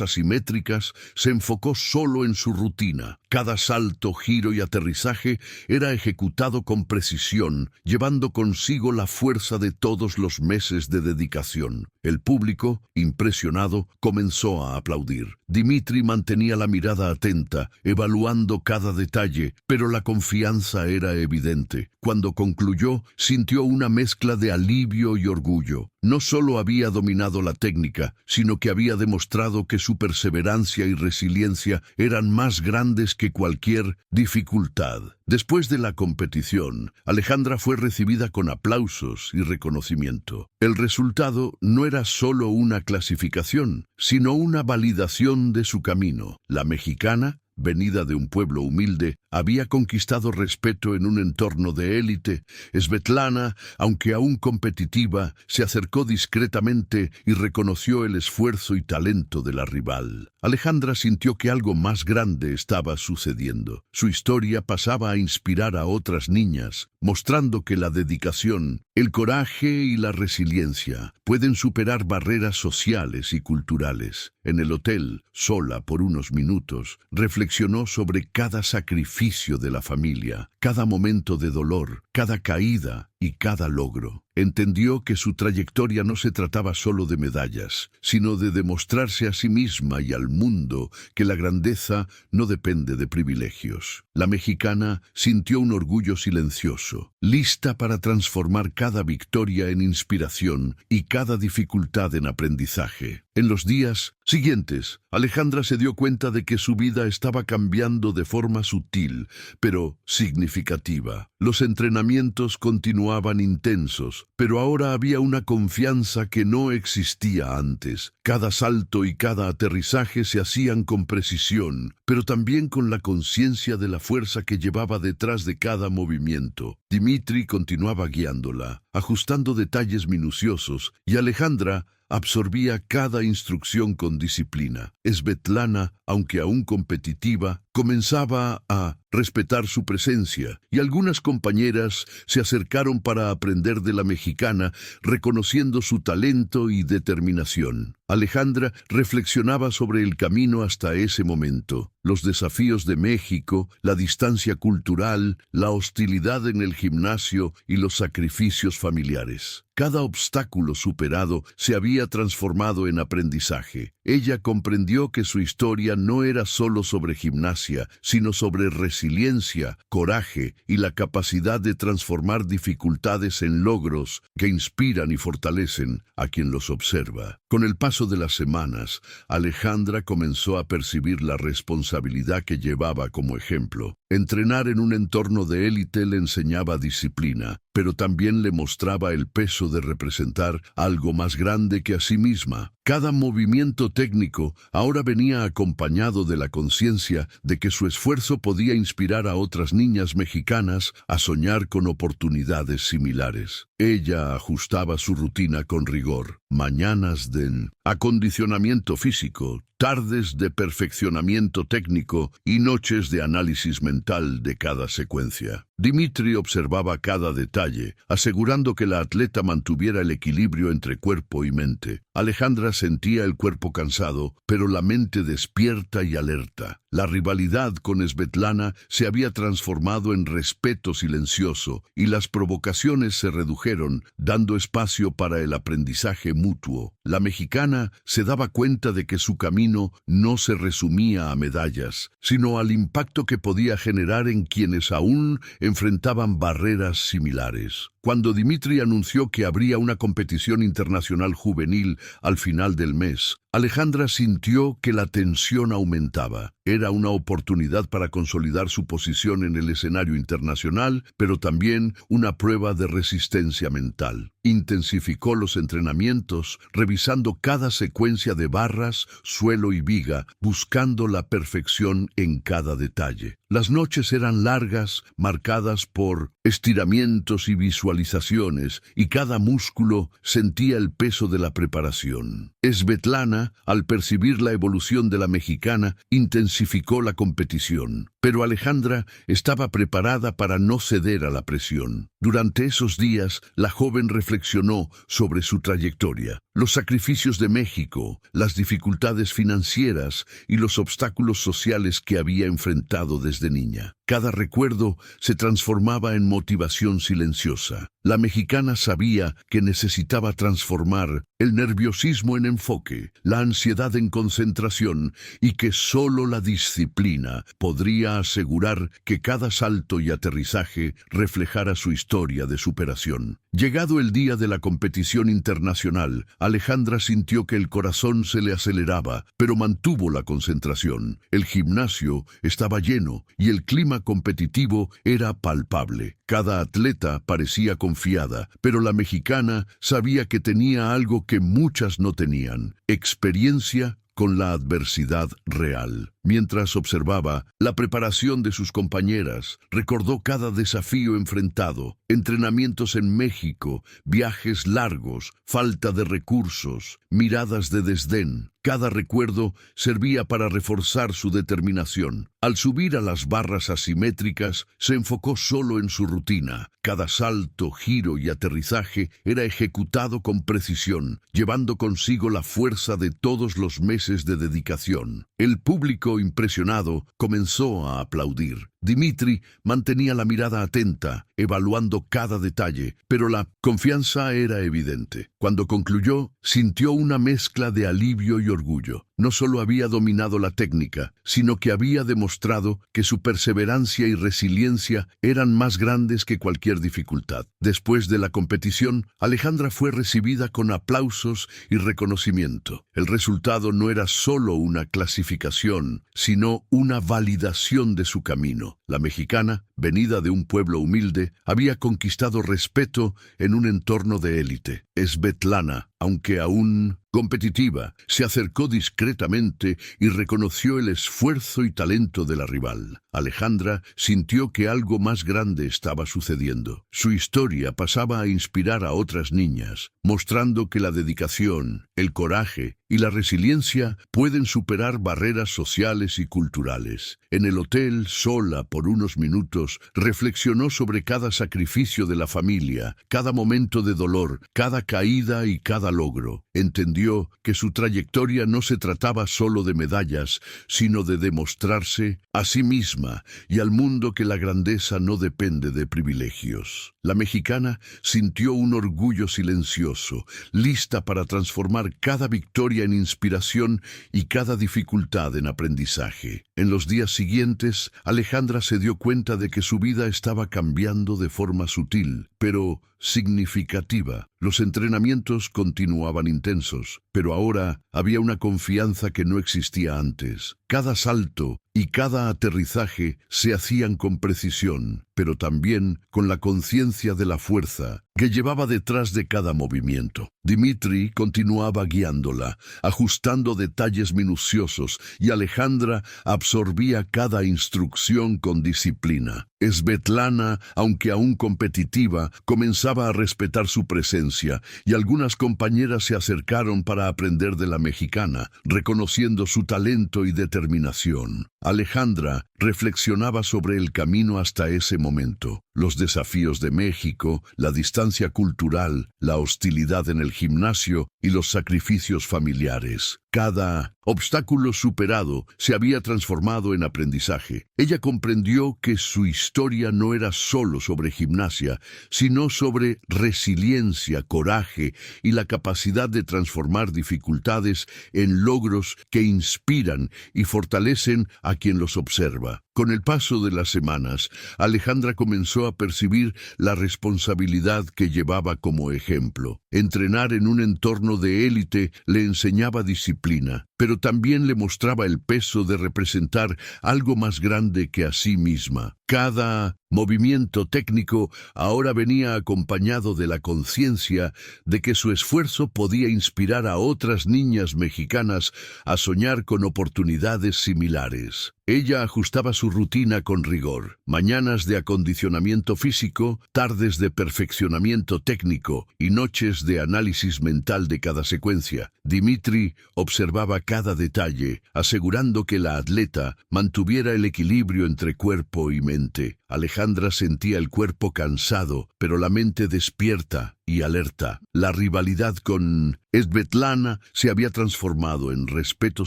asimétricas, se enfocó solo en su rutina. Cada salto, giro y aterrizaje era ejecutado con precisión, llevando consigo la fuerza de todos los meses de dedicación. El público, impresionado, comenzó a aplaudir. Dmitri mantenía la mirada atenta, evaluando cada detalle, pero la confianza era evidente. Cuando concluyó, sintió una mezcla de alivio y orgullo. No solo había dominado la técnica, sino que había demostrado que su perseverancia y resiliencia eran más grandes que cualquier dificultad. Después de la competición, Alejandra fue recibida con aplausos y reconocimiento. El resultado no era solo una clasificación, sino una validación de su camino. La mexicana, venida de un pueblo humilde, había conquistado respeto en un entorno de élite. Svetlana, aunque aún competitiva, se acercó discretamente y reconoció el esfuerzo y talento de la rival. Alejandra sintió que algo más grande estaba sucediendo. Su historia pasaba a inspirar a otras niñas, mostrando que la dedicación, el coraje y la resiliencia pueden superar barreras sociales y culturales. En el hotel, sola por unos minutos, reflexionó sobre cada sacrificio de la familia, cada momento de dolor, cada caída y cada logro. Entendió que su trayectoria no se trataba solo de medallas, sino de demostrarse a sí misma y al mundo que la grandeza no depende de privilegios. La mexicana sintió un orgullo silencioso, lista para transformar cada victoria en inspiración y cada dificultad en aprendizaje. En los días siguientes, Alejandra se dio cuenta de que su vida estaba cambiando de forma sutil, pero significativa. Los entrenamientos continuaban intensos, pero ahora había una confianza que no existía antes. Cada salto y cada aterrizaje se hacían con precisión, pero también con la conciencia de la fuerza que llevaba detrás de cada movimiento. Dmitri continuaba guiándola, ajustando detalles minuciosos, y Alejandra absorbía cada instrucción con disciplina. Svetlana, aunque aún competitiva, comenzaba a respetar su presencia, y algunas compañeras se acercaron para aprender de la mexicana, reconociendo su talento y determinación. Alejandra reflexionaba sobre el camino hasta ese momento, los desafíos de México, la distancia cultural, la hostilidad en el gimnasio y los sacrificios familiares. Cada obstáculo superado se había transformado en aprendizaje. Ella comprendió que su historia no era solo sobre gimnasia, sino sobre resiliencia, coraje y la capacidad de transformar dificultades en logros que inspiran y fortalecen a quien los observa. Con el paso de las semanas, Alejandra comenzó a percibir la responsabilidad que llevaba como ejemplo. Entrenar en un entorno de élite le enseñaba disciplina, pero también le mostraba el peso de representar algo más grande que a sí misma. Cada movimiento técnico ahora venía acompañado de la conciencia de que su esfuerzo podía inspirar a otras niñas mexicanas a soñar con oportunidades similares. Ella ajustaba su rutina con rigor, mañanas de acondicionamiento físico, tardes de perfeccionamiento técnico y noches de análisis mental de cada secuencia. Dimitri observaba cada detalle, asegurando que la atleta mantuviera el equilibrio entre cuerpo y mente. Alejandra sentía el cuerpo cansado, pero la mente despierta y alerta. La rivalidad con Svetlana se había transformado en respeto silencioso y las provocaciones se redujeron, dando espacio para el aprendizaje mutuo. La mexicana se daba cuenta de que su camino no se resumía a medallas, sino al impacto que podía generar en quienes aún enfrentaban barreras similares. Cuando Dimitri anunció que habría una competición internacional juvenil al final del mes, Alejandra sintió que la tensión aumentaba. Era una oportunidad para consolidar su posición en el escenario internacional, pero también una prueba de resistencia mental. Intensificó los entrenamientos, revisando cada secuencia de barras, suelo y viga, buscando la perfección en cada detalle. Las noches eran largas, marcadas por estiramientos y visualizaciones, y cada músculo sentía el peso de la preparación. Svetlana, al percibir la evolución de la mexicana, intensificó la competición. Pero Alejandra estaba preparada para no ceder a la presión. Durante esos días, la joven reflexionó sobre su trayectoria, los sacrificios de México, las dificultades financieras y los obstáculos sociales que había enfrentado desde niña. Cada recuerdo se transformaba en motivación silenciosa. La mexicana sabía que necesitaba transformar el nerviosismo en enfoque, la ansiedad en concentración y que solo la disciplina podría asegurar que cada salto y aterrizaje reflejara su historia de superación. Llegado el día de la competición internacional, Alejandra sintió que el corazón se le aceleraba, pero mantuvo la concentración. El gimnasio estaba lleno y el clima competitivo era palpable. Cada atleta parecía confiada, pero la mexicana sabía que tenía algo que muchas no tenían: experiencia con la adversidad real. Mientras observaba la preparación de sus compañeras, recordó cada desafío enfrentado: entrenamientos en México, viajes largos, falta de recursos, miradas de desdén. Cada recuerdo servía para reforzar su determinación. Al subir a las barras asimétricas, se enfocó solo en su rutina. Cada salto, giro y aterrizaje era ejecutado con precisión, llevando consigo la fuerza de todos los meses de dedicación. El público, impresionado, comenzó a aplaudir. Dimitri mantenía la mirada atenta, evaluando cada detalle, pero la confianza era evidente. Cuando concluyó, sintió una mezcla de alivio y orgullo. No solo había dominado la técnica, sino que había demostrado que su perseverancia y resiliencia eran más grandes que cualquier dificultad. Después de la competición, Alejandra fue recibida con aplausos y reconocimiento. El resultado no era solo una clasificación, sino una validación de su camino. La mexicana, venida de un pueblo humilde, había conquistado respeto en un entorno de élite. Svetlana, aunque aún competitiva, se acercó discretamente y reconoció el esfuerzo y talento de la rival. Alejandra sintió que algo más grande estaba sucediendo. Su historia pasaba a inspirar a otras niñas, mostrando que la dedicación, el coraje y la resiliencia pueden superar barreras sociales y culturales. En el hotel, sola por unos minutos, reflexionó sobre cada sacrificio de la familia, cada momento de dolor, cada caída y cada logro. Entendió que su trayectoria no se trataba solo de medallas, sino de demostrarse a sí misma y al mundo que la grandeza no depende de privilegios. La mexicana sintió un orgullo silencioso, lista para transformar cada victoria convertía en inspiración y cada dificultad en aprendizaje. En los días siguientes, Alejandra se dio cuenta de que su vida estaba cambiando de forma sutil, pero significativa. Los entrenamientos continuaban intensos, pero ahora había una confianza que no existía antes. Cada salto y cada aterrizaje se hacían con precisión, pero también con la conciencia de la fuerza que llevaba detrás de cada movimiento. Dimitri continuaba guiándola, ajustando detalles minuciosos, y Alejandra absorbía cada instrucción con disciplina. Svetlana, aunque aún competitiva, comenzaba a respetar su presencia, y algunas compañeras se acercaron para aprender de la mexicana, reconociendo su talento y determinación. Alejandra reflexionaba sobre el camino hasta ese momento, los desafíos de México, la distancia cultural, la hostilidad en el gimnasio y los sacrificios familiares. Cada obstáculo superado se había transformado en aprendizaje. Ella comprendió que su historia no era solo sobre gimnasia, sino sobre resiliencia, coraje y la capacidad de transformar dificultades en logros que inspiran y fortalecen a quien los observa. Con el paso de las semanas, Alejandra comenzó a percibir la responsabilidad que llevaba como ejemplo. Entrenar en un entorno de élite le enseñaba disciplina, pero también le mostraba el peso de representar algo más grande que a sí misma. Cada movimiento técnico ahora venía acompañado de la conciencia de que su esfuerzo podía inspirar a otras niñas mexicanas a soñar con oportunidades similares. Ella ajustaba su rutina con rigor: mañanas de acondicionamiento físico, tardes de perfeccionamiento técnico y noches de análisis mental de cada secuencia. Dimitri observaba cada detalle, asegurando que la atleta mantuviera el equilibrio entre cuerpo y mente. Alejandra sentía el cuerpo cansado, pero la mente despierta y alerta. La rivalidad con Svetlana se había transformado en respeto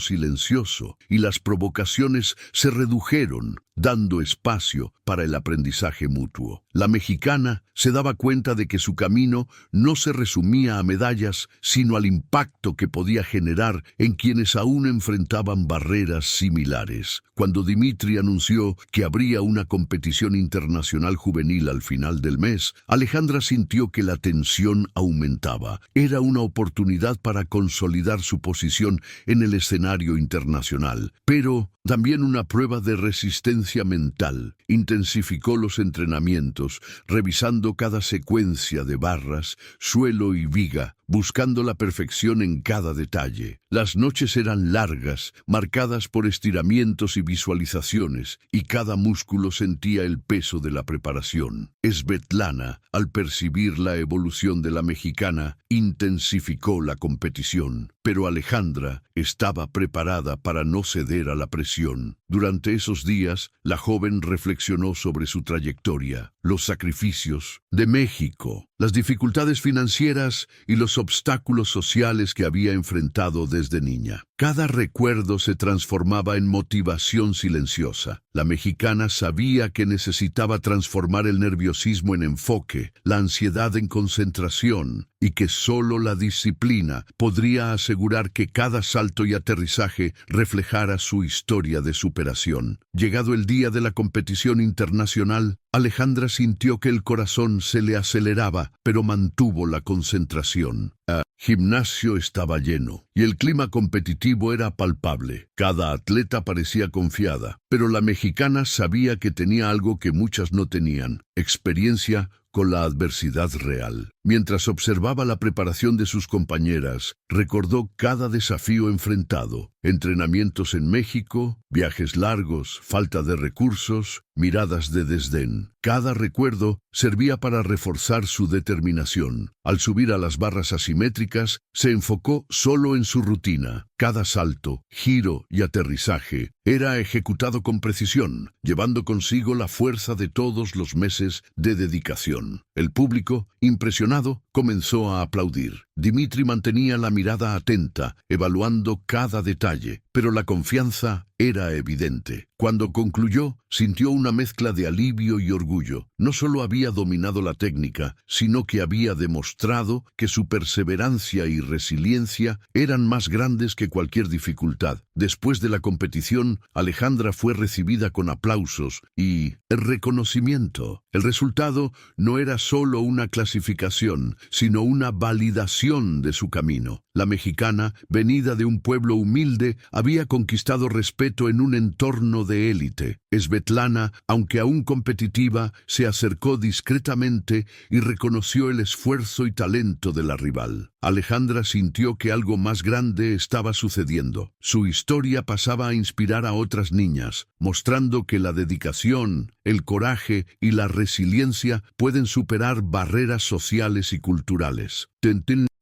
silencioso, y las provocaciones se redujeron, dando espacio para el aprendizaje mutuo. La mexicana se daba cuenta de que su camino no se resumía a medallas, sino al impacto que podía generar en quienes aún enfrentaban barreras similares. Cuando Dimitri anunció que habría una competición internacional juvenil al final del mes, Alejandra sintió que la tensión aumentaba. Era una oportunidad para consolidar su posición en el escenario internacional, pero también una prueba de resistencia mental. Intensificó los entrenamientos, revisando cada secuencia de barras, suelo y viga, buscando la perfección en cada detalle. Las noches eran largas, marcadas por estiramientos y visualizaciones, y cada músculo sentía el peso de la preparación. Svetlana, al percibir la evolución de la mexicana, intensificó la competición, pero Alejandra estaba preparada para no ceder a la presión. Durante esos días, la joven reflexionó sobre su trayectoria, los sacrificios de México, las dificultades financieras y los obstáculos sociales que había enfrentado desde niña. Cada recuerdo se transformaba en motivación silenciosa. La mexicana sabía que necesitaba transformar el nerviosismo en enfoque, la ansiedad en concentración, y que solo la disciplina podría asegurar que cada salto y aterrizaje reflejara su historia de superación. Llegado el día de la competición internacional, Alejandra sintió que el corazón se le aceleraba, pero mantuvo la concentración. El gimnasio estaba lleno, y el clima competitivo era palpable. Cada atleta parecía confiada, pero la mexicana sabía que tenía algo que muchas no tenían: experiencia con la adversidad real. Mientras observaba la preparación de sus compañeras, recordó cada desafío enfrentado: entrenamientos en México, viajes largos, falta de recursos, miradas de desdén. Cada recuerdo servía para reforzar su determinación. Al subir a las barras asimétricas, se enfocó solo en su rutina. Cada salto, giro y aterrizaje era ejecutado con precisión, llevando consigo la fuerza de todos los meses de dedicación. El público, impresionado, comenzó a aplaudir. Dimitri mantenía la mirada atenta, evaluando cada detalle, pero la confianza era evidente. Cuando concluyó, sintió una mezcla de alivio y orgullo. no solo había dominado la técnica, sino que había demostrado que su perseverancia y resiliencia eran más grandes que cualquier dificultad. Después de la competición, Alejandra fue recibida con aplausos y reconocimiento. El resultado no era solo una clasificación, sino una validación de su camino. La mexicana, venida de un pueblo humilde, había conquistado respeto en un entorno de élite. Svetlana, aunque aún competitiva, se acercó discretamente y reconoció el esfuerzo y talento de la rival. Alejandra sintió que algo más grande estaba sucediendo. Su historia pasaba a inspirar a otras niñas, mostrando que la dedicación, el coraje y la resiliencia pueden superar barreras sociales y culturales.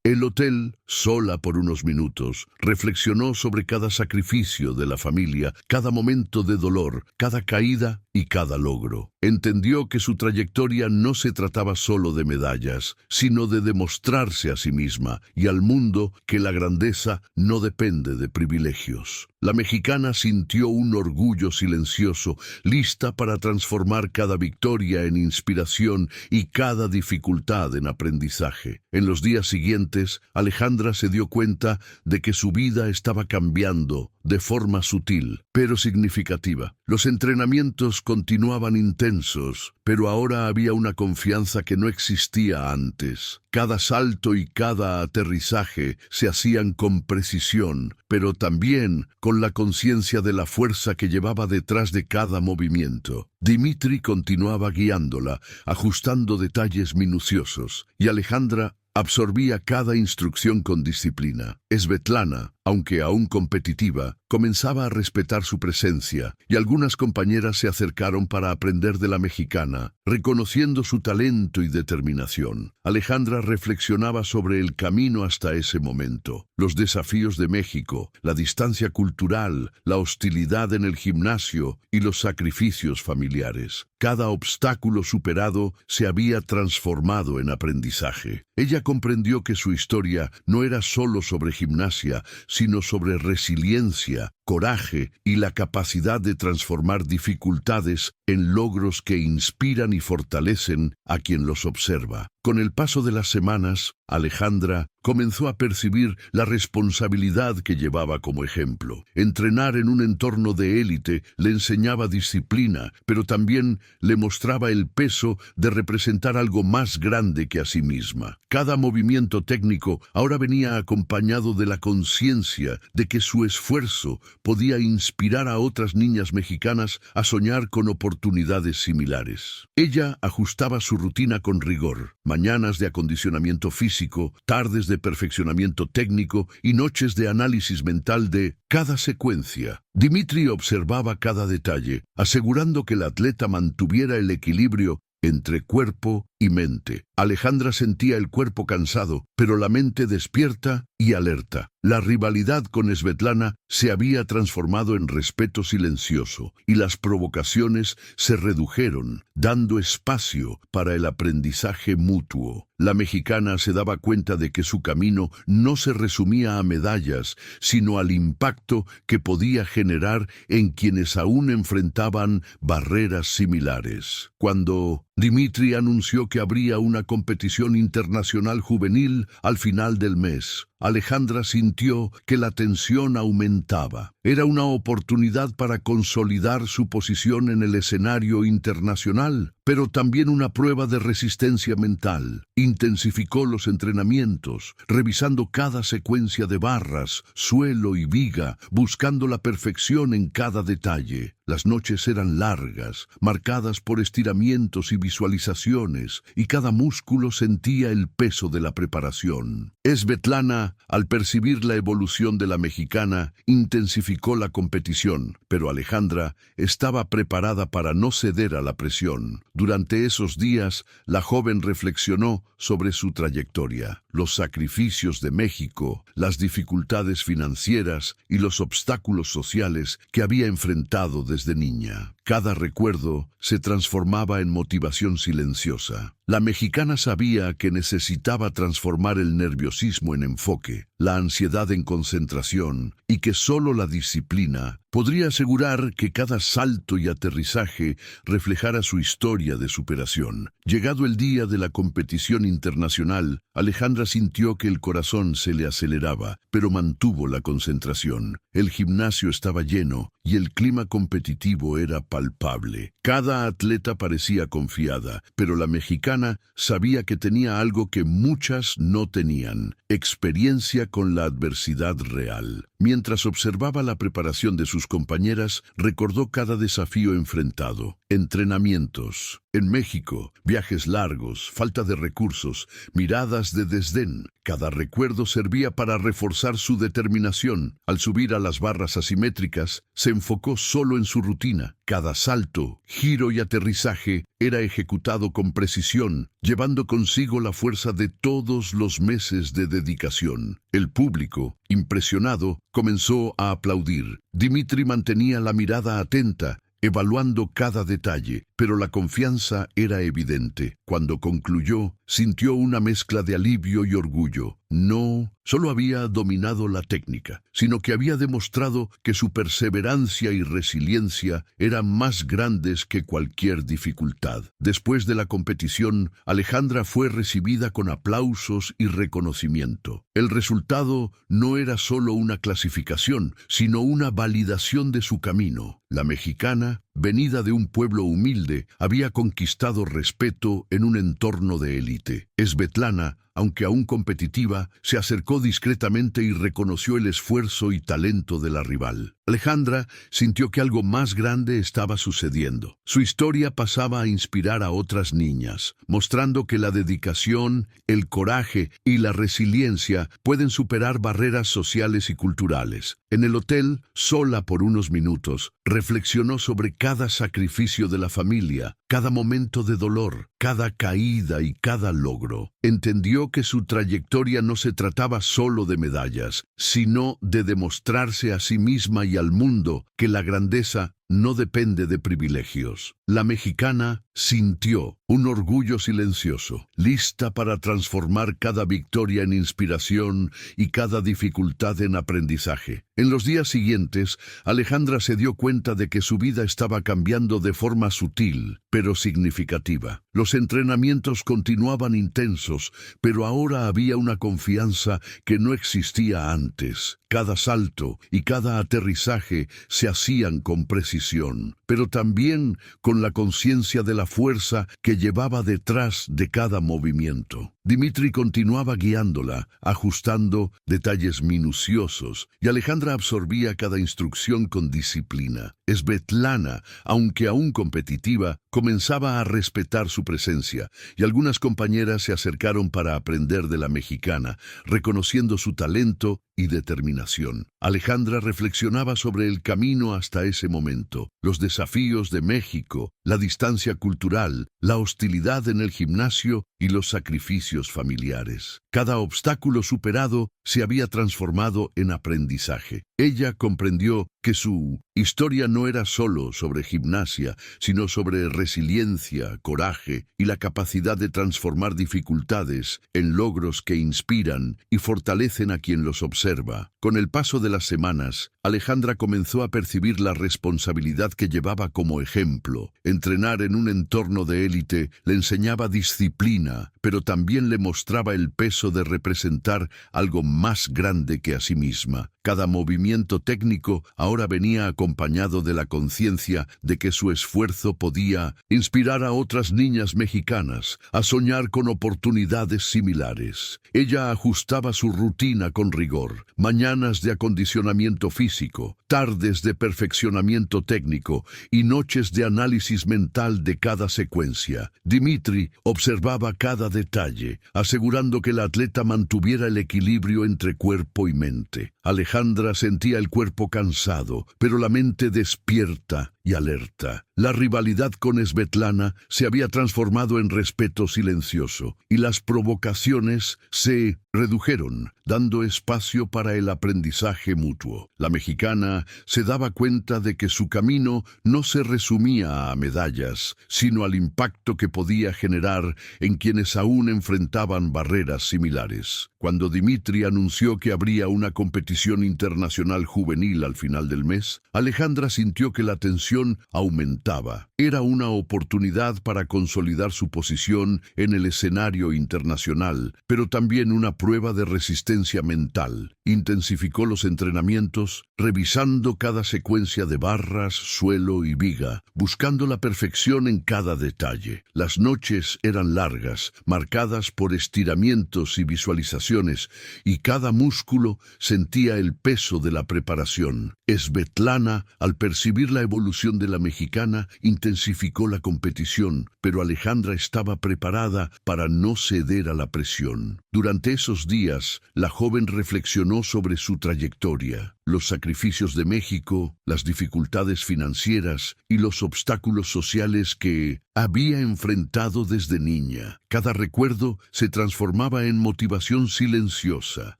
El hotel, sola por unos minutos, reflexionó sobre cada sacrificio de la familia, cada momento de dolor, cada caída y cada logro. Entendió que su trayectoria no se trataba solo de medallas, sino de demostrarse a sí misma y al mundo que la grandeza no depende de privilegios. La mexicana sintió un orgullo silencioso, lista para transformar cada victoria en inspiración y cada dificultad en aprendizaje. En los días siguientes, Alejandra se dio cuenta de que su vida estaba cambiando de forma sutil, pero significativa. Los entrenamientos continuaban intensos, pero ahora había una confianza que no existía antes. Cada salto y cada aterrizaje se hacían con precisión, pero también con la conciencia de la fuerza que llevaba detrás de cada movimiento. Dimitri continuaba guiándola, ajustando detalles minuciosos, y Alejandra absorbía cada instrucción con disciplina. Svetlana, aunque aún competitiva, comenzaba a respetar su presencia, y algunas compañeras se acercaron para aprender de la mexicana, reconociendo su talento y determinación. Alejandra reflexionaba sobre el camino hasta ese momento, los desafíos de México, la distancia cultural, la hostilidad en el gimnasio y los sacrificios familiares. Cada obstáculo superado se había transformado en aprendizaje. Ella comprendió que su historia no era solo sobre gimnasia, sino sobre resiliencia, coraje y la capacidad de transformar dificultades en logros que inspiran y fortalecen a quien los observa. Con el paso de las semanas, Alejandra comenzó a percibir la responsabilidad que llevaba como ejemplo. Entrenar en un entorno de élite le enseñaba disciplina, pero también le mostraba el peso de representar algo más grande que a sí misma. Cada movimiento técnico ahora venía acompañado de la conciencia de que su esfuerzo podía inspirar a otras niñas mexicanas a soñar con oportunidades similares. Ella ajustaba su rutina con rigor, mañanas de acondicionamiento físico, tardes de perfeccionamiento técnico y noches de análisis mental de cada secuencia. Dimitri observaba cada detalle, asegurando que el atleta mantuviera el equilibrio entre cuerpo y mente. Alejandra sentía el cuerpo cansado, pero la mente despierta y alerta. La rivalidad con Svetlana se había transformado en respeto silencioso, y las provocaciones se redujeron, dando espacio para el aprendizaje mutuo. La mexicana se daba cuenta de que su camino no se resumía a medallas, sino al impacto que podía generar en quienes aún enfrentaban barreras similares. Cuando Dimitri anunció que habría una competición internacional juvenil al final del mes, Alejandra sintió que la tensión aumentaba. Era una oportunidad para consolidar su posición en el escenario internacional, pero también una prueba de resistencia mental. Intensificó los entrenamientos, revisando cada secuencia de barras, suelo y viga, buscando la perfección en cada detalle. Las noches eran largas, marcadas por estiramientos y visualizaciones, y cada músculo sentía el peso de la preparación. Svetlana, al percibir la evolución de la mexicana, intensificó la competición, pero Alejandra estaba preparada para no ceder a la presión. Durante esos días, la joven reflexionó sobre su trayectoria. los sacrificios de México, las dificultades financieras y los obstáculos sociales que había enfrentado desde niña. Cada recuerdo se transformaba en motivación silenciosa. La mexicana sabía que necesitaba transformar el nerviosismo en enfoque, la ansiedad en concentración, y que solo la disciplina podría asegurar que cada salto y aterrizaje reflejara su historia de superación. Llegado el día de la competición internacional, Alejandra sintió que el corazón se le aceleraba, pero mantuvo la concentración. El gimnasio estaba lleno y el clima competitivo era palpable. Cada atleta parecía confiada, pero la mexicana sabía que tenía algo que muchas no tenían: experiencia con la adversidad real. Mientras observaba la preparación de sus compañeras, recordó cada desafío enfrentado. Entrenamientos en México, viajes largos, falta de recursos, miradas de desdén. Cada recuerdo servía para reforzar su determinación. Al subir a las barras asimétricas, se enfocó solo en su rutina. Cada salto, giro y aterrizaje era ejecutado con precisión, llevando consigo la fuerza de todos los meses de dedicación. El público, impresionado, comenzó a aplaudir. Dimitri mantenía la mirada atenta, evaluando cada detalle, pero la confianza era evidente. Cuando concluyó, sintió una mezcla de alivio y orgullo. No solo había dominado la técnica, sino que había demostrado que su perseverancia y resiliencia eran más grandes que cualquier dificultad. Después de la competición, Alejandra fue recibida con aplausos y reconocimiento. El resultado no era solo una clasificación, sino una validación de su camino. La mexicana, venida de un pueblo humilde, había conquistado respeto en un entorno de élite. Svetlana, aunque aún competitiva, se acercó discretamente y reconoció el esfuerzo y talento de la rival. Alejandra sintió que algo más grande estaba sucediendo. Su historia pasaba a inspirar a otras niñas, mostrando que la dedicación, el coraje y la resiliencia pueden superar barreras sociales y culturales. En el hotel, sola por unos minutos, reflexionó sobre cada sacrificio de la familia, cada momento de dolor, cada caída y cada logro. Entendió que su trayectoria no se trataba solo de medallas, sino de demostrarse a sí misma y al mundo que la grandeza no depende de privilegios. La mexicana sintió un orgullo silencioso, lista para transformar cada victoria en inspiración y cada dificultad en aprendizaje. En los días siguientes, Alejandra se dio cuenta de que su vida estaba cambiando de forma sutil, pero significativa. Los entrenamientos continuaban intensos, pero ahora había una confianza que no existía antes. Cada salto y cada aterrizaje se hacían con precisión, pero también con la conciencia de la fuerza que llevaba detrás de cada movimiento. Dimitri continuaba guiándola, ajustando detalles minuciosos, y Alejandra absorbía cada instrucción con disciplina. Svetlana, aunque aún competitiva, comenzaba a respetar su presencia, y algunas compañeras se acercaron para aprender de la mexicana, reconociendo su talento y determinación. Alejandra reflexionaba sobre el camino hasta ese momento, los desafíos de México, la distancia cultural, la hostilidad en el gimnasio y los sacrificios familiares. Cada obstáculo superado se había transformado en aprendizaje. Ella comprendió que su historia no era solo sobre gimnasia, sino sobre resiliencia, coraje y la capacidad de transformar dificultades en logros que inspiran y fortalecen a quien los observa. Con el paso de las semanas, Alejandra comenzó a percibir la responsabilidad que llevaba como ejemplo. Entrenar en un entorno de élite le enseñaba disciplina, pero también le mostraba el peso de representar algo más grande que a sí misma. Cada movimiento técnico ahora venía acompañado de la conciencia de que su esfuerzo podía inspirar a otras niñas mexicanas a soñar con oportunidades similares. Ella ajustaba su rutina con rigor: mañanas de acondicionamiento físico, tardes de perfeccionamiento técnico y noches de análisis mental de cada secuencia. Dimitri observaba cada detalle, asegurando que la atleta mantuviera el equilibrio entre cuerpo y mente. Alejandra sentía el cuerpo cansado, pero la mente despierta y alerta. La rivalidad con Svetlana se había transformado en respeto silencioso, y las provocaciones se redujeron, dando espacio para el aprendizaje mutuo. La mexicana se daba cuenta de que su camino no se resumía a medallas, sino al impacto que podía generar en quienes aún enfrentaban barreras similares. Cuando Dimitri anunció que habría una competición internacional juvenil al final del mes, Alejandra sintió que la tensión aumentaba. Era una oportunidad para consolidar su posición en el escenario internacional, pero también una prueba de resistencia mental. Intensificó los entrenamientos, revisando cada secuencia de barras, suelo y viga, buscando la perfección en cada detalle. Las noches eran largas, marcadas por estiramientos y visualizaciones, y cada músculo sentía el peso de la preparación. Svetlana, al percibir la evolución de la mexicana, intensificó la competición, pero Alejandra estaba preparada para no ceder a la presión. Durante esos días, la joven reflexionó sobre su trayectoria, los sacrificios de México, las dificultades financieras y los obstáculos sociales que había enfrentado desde niña. Cada recuerdo se transformaba en motivación silenciosa.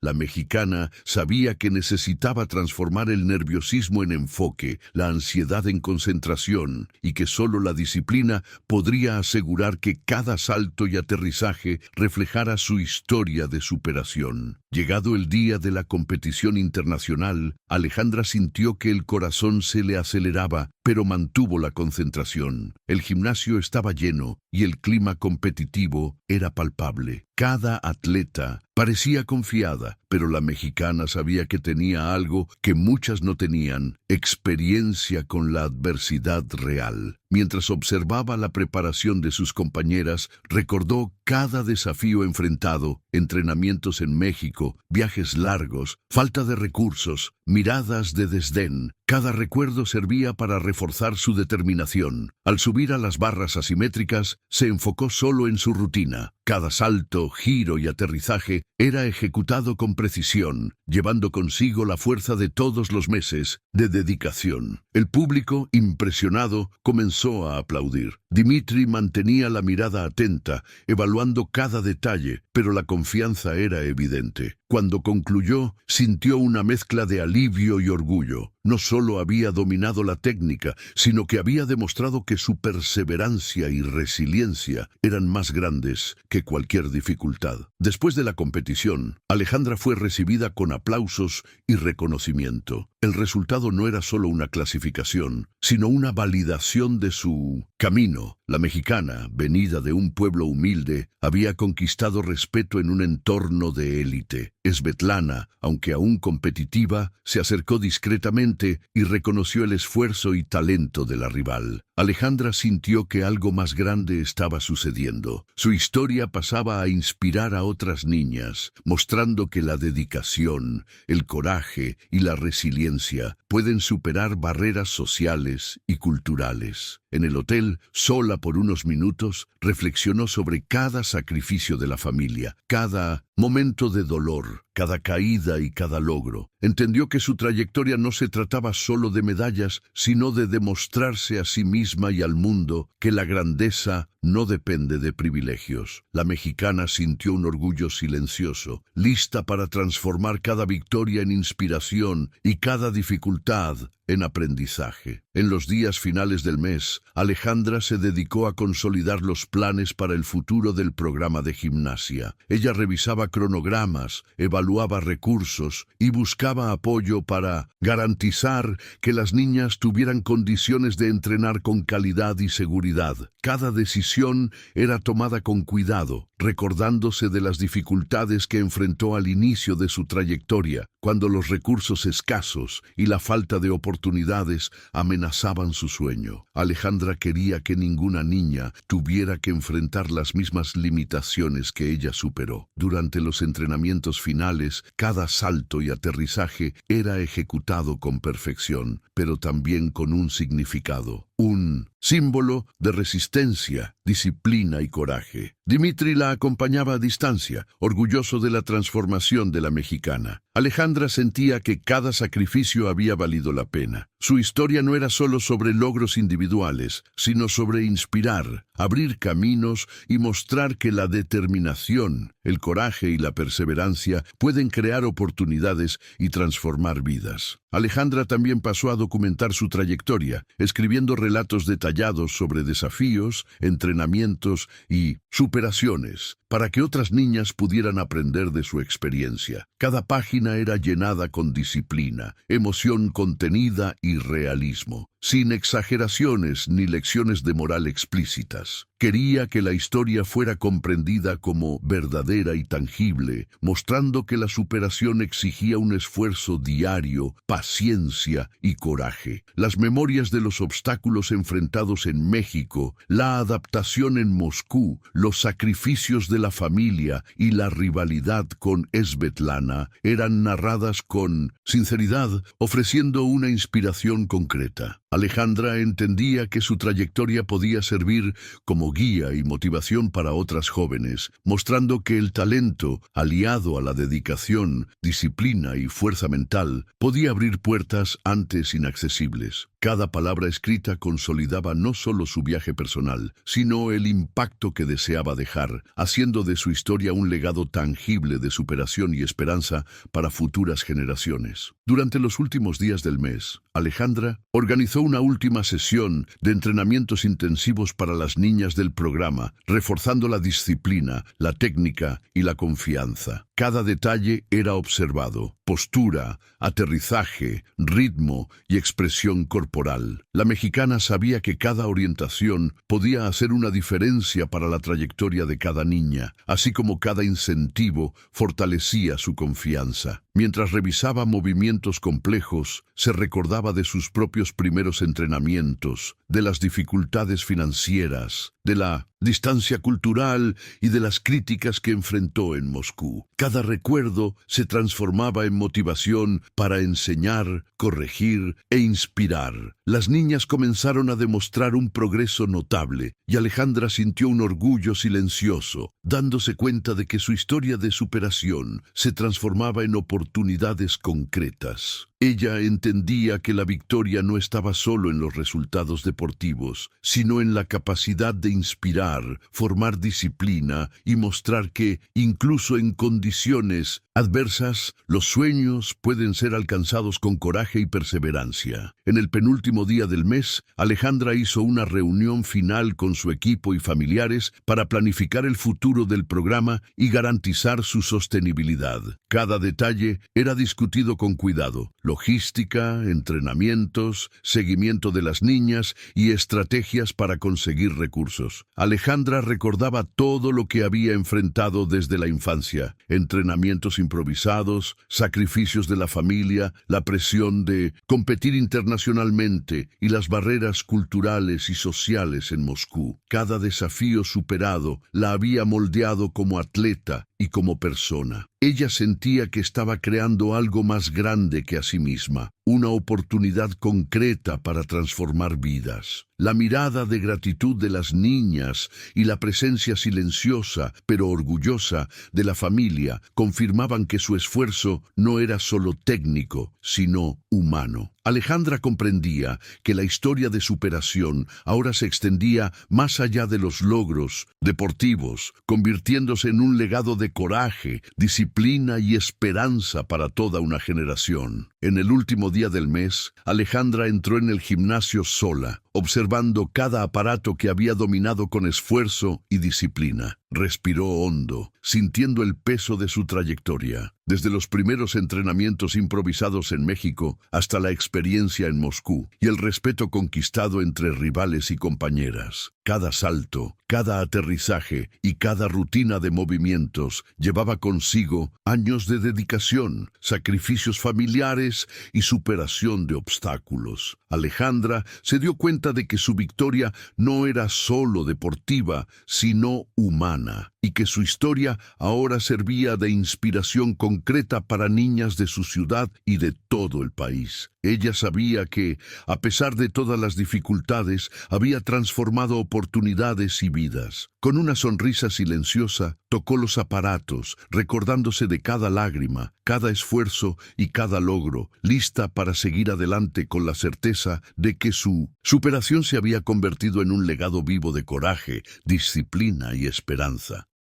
La mexicana sabía que necesitaba transformar el nerviosismo en enfoque, la ansiedad en concentración, y que solo la disciplina podría asegurar que cada salto y aterrizaje reflejara su historia de superación. Llegado el día de la competición internacional, Alejandra sintió que el corazón se le aceleraba, pero mantuvo la concentración. El gimnasio estaba lleno y el clima competitivo era palpable. Cada atleta parecía confiada, pero la mexicana sabía que tenía algo que muchas no tenían: experiencia con la adversidad real. Mientras observaba la preparación de sus compañeras, recordó cada desafío enfrentado: entrenamientos en México, viajes largos, falta de recursos, miradas de desdén. Cada recuerdo servía para reforzar su determinación. Al subir a las barras asimétricas, se enfocó solo en su rutina. Cada salto, giro y aterrizaje era ejecutado con precisión, llevando consigo la fuerza de todos los meses de dedicación. El público, impresionado, comenzó a aplaudir. Dimitri mantenía la mirada atenta, evaluando cada detalle, pero la confianza era evidente. Cuando concluyó, sintió una mezcla de alivio y orgullo. No solo había dominado la técnica, sino que había demostrado que su perseverancia y resiliencia eran más grandes que cualquier dificultad. Después de la competición, Alejandra fue recibida con aplausos y reconocimiento. El resultado no era solo una clasificación, sino una validación de su camino. La mexicana, venida de un pueblo humilde, había conquistado respeto en un entorno de élite. Svetlana, aunque aún competitiva, se acercó discretamente y reconoció el esfuerzo y talento de la rival. Alejandra sintió que algo más grande estaba sucediendo. Su historia pasaba a inspirar a otras niñas, mostrando que la dedicación, el coraje y la resiliencia pueden superar barreras sociales y culturales. En el hotel, sola por unos minutos, reflexionó sobre cada sacrificio de la familia, cada momento de dolor, cada caída y cada logro. Entendió que su trayectoria no se trataba solo de medallas, sino de demostrarse a sí misma y al mundo que la grandeza no depende de privilegios. La mexicana sintió un orgullo silencioso, lista para transformar cada victoria en inspiración y cada dificultad en aprendizaje. En los días finales del mes, Alejandra se dedicó a consolidar los planes para el futuro del programa de gimnasia. Ella revisaba cronogramas, evaluaba recursos y buscaba apoyo para garantizar que las niñas tuvieran condiciones de entrenar con calidad y seguridad. Cada decisión era tomada con cuidado, recordándose de las dificultades que enfrentó al inicio de su trayectoria, cuando los recursos escasos y la falta de oportunidades amenazaban su sueño. Alejandra quería que ninguna niña tuviera que enfrentar las mismas limitaciones que ella superó. Durante los entrenamientos finales, cada salto y aterrizaje era ejecutado con perfección, pero también con un significado, un símbolo de resistencia, disciplina y coraje. Dimitri la la acompañaba a distancia, orgulloso de la transformación de la mexicana. Alejandra sentía que cada sacrificio había valido la pena. Su historia no era solo sobre logros individuales, sino sobre inspirar, abrir caminos y mostrar que la determinación, el coraje y la perseverancia pueden crear oportunidades y transformar vidas. Alejandra también pasó a documentar su trayectoria, escribiendo relatos detallados sobre desafíos, entrenamientos y superaciones, para que otras niñas pudieran aprender de su experiencia. Cada página era llenada con disciplina, emoción contenida y realismo, sin exageraciones ni lecciones de moral explícitas. Quería que la historia fuera comprendida como verdadera y tangible, mostrando que la superación exigía un esfuerzo diario, paciencia y coraje. Las memorias de los obstáculos enfrentados en México, la adaptación en Moscú, los sacrificios de la familia y la rivalidad con Svetlana eran narradas con sinceridad, ofreciendo una inspiración concreta. Alejandra entendía que su trayectoria podía servir como guía y motivación para otras jóvenes, mostrando que el talento, aliado a la dedicación, disciplina y fuerza mental, podía abrir puertas antes inaccesibles. Cada palabra escrita consolidaba no solo su viaje personal, sino el impacto que deseaba dejar, haciendo de su historia un legado tangible de superación y esperanza para futuras generaciones. Durante los últimos días del mes, Alejandra organizó una última sesión de entrenamientos intensivos para las niñas del programa, reforzando la disciplina, la técnica y la confianza. Cada detalle era observado: postura, aterrizaje, ritmo y expresión corporal. La mexicana sabía que cada orientación podía hacer una diferencia para la trayectoria de cada niña, así como cada incentivo fortalecía su confianza. Mientras revisaba movimientos complejos, se recordaba de sus propios primeros entrenamientos, de las dificultades financieras, de la distancia cultural y de las críticas que enfrentó en Moscú. Cada recuerdo se transformaba en motivación para enseñar, corregir e inspirar. Las niñas comenzaron a demostrar un progreso notable y Alejandra sintió un orgullo silencioso, dándose cuenta de que su historia de superación se transformaba en oportunidades concretas. Ella entendía que la victoria no estaba solo en los resultados deportivos, sino en la capacidad de inspirar, formar disciplina y mostrar que, incluso en condiciones adversas, los sueños pueden ser alcanzados con coraje y perseverancia. En el penúltimo día del mes, Alejandra hizo una reunión final con su equipo y familiares para planificar el futuro del programa y garantizar su sostenibilidad. Cada detalle era discutido con cuidado: logística, entrenamientos, seguimiento de las niñas y estrategias para conseguir recursos. Alejandra recordaba todo lo que había enfrentado desde la infancia: entrenamientos improvisados, sacrificios de la familia, la presión de competir internacionalmente y las barreras culturales y sociales en Moscú. Cada desafío superado la había moldeado como atleta y como persona. Ella sentía que estaba creando algo más grande que a sí misma, una oportunidad concreta para transformar vidas. La mirada de gratitud de las niñas y la presencia silenciosa pero orgullosa de la familia confirmaban que su esfuerzo no era solo técnico, sino humano. Alejandra comprendía que la historia de superación ahora se extendía más allá de los logros deportivos, convirtiéndose en un legado de coraje, disciplina y esperanza para toda una generación. En el último día del mes, Alejandra entró en el gimnasio sola, observando cada aparato que había dominado con esfuerzo y disciplina. Respiró hondo, sintiendo el peso de su trayectoria, desde los primeros entrenamientos improvisados en México hasta la experiencia en Moscú y el respeto conquistado entre rivales y compañeras. Cada salto, cada aterrizaje y cada rutina de movimientos llevaba consigo años de dedicación, sacrificios familiares y superación de obstáculos. Alejandra se dio cuenta de que su victoria no era solo deportiva, sino humana. y que su historia ahora servía de inspiración concreta para niñas de su ciudad y de todo el país. Ella sabía que, a pesar de todas las dificultades, había transformado oportunidades y vidas. Con una sonrisa silenciosa, tocó los aparatos, recordándose de cada lágrima, cada esfuerzo y cada logro, lista para seguir adelante con la certeza de que su superación se había convertido en un legado vivo de coraje, disciplina y esperanza.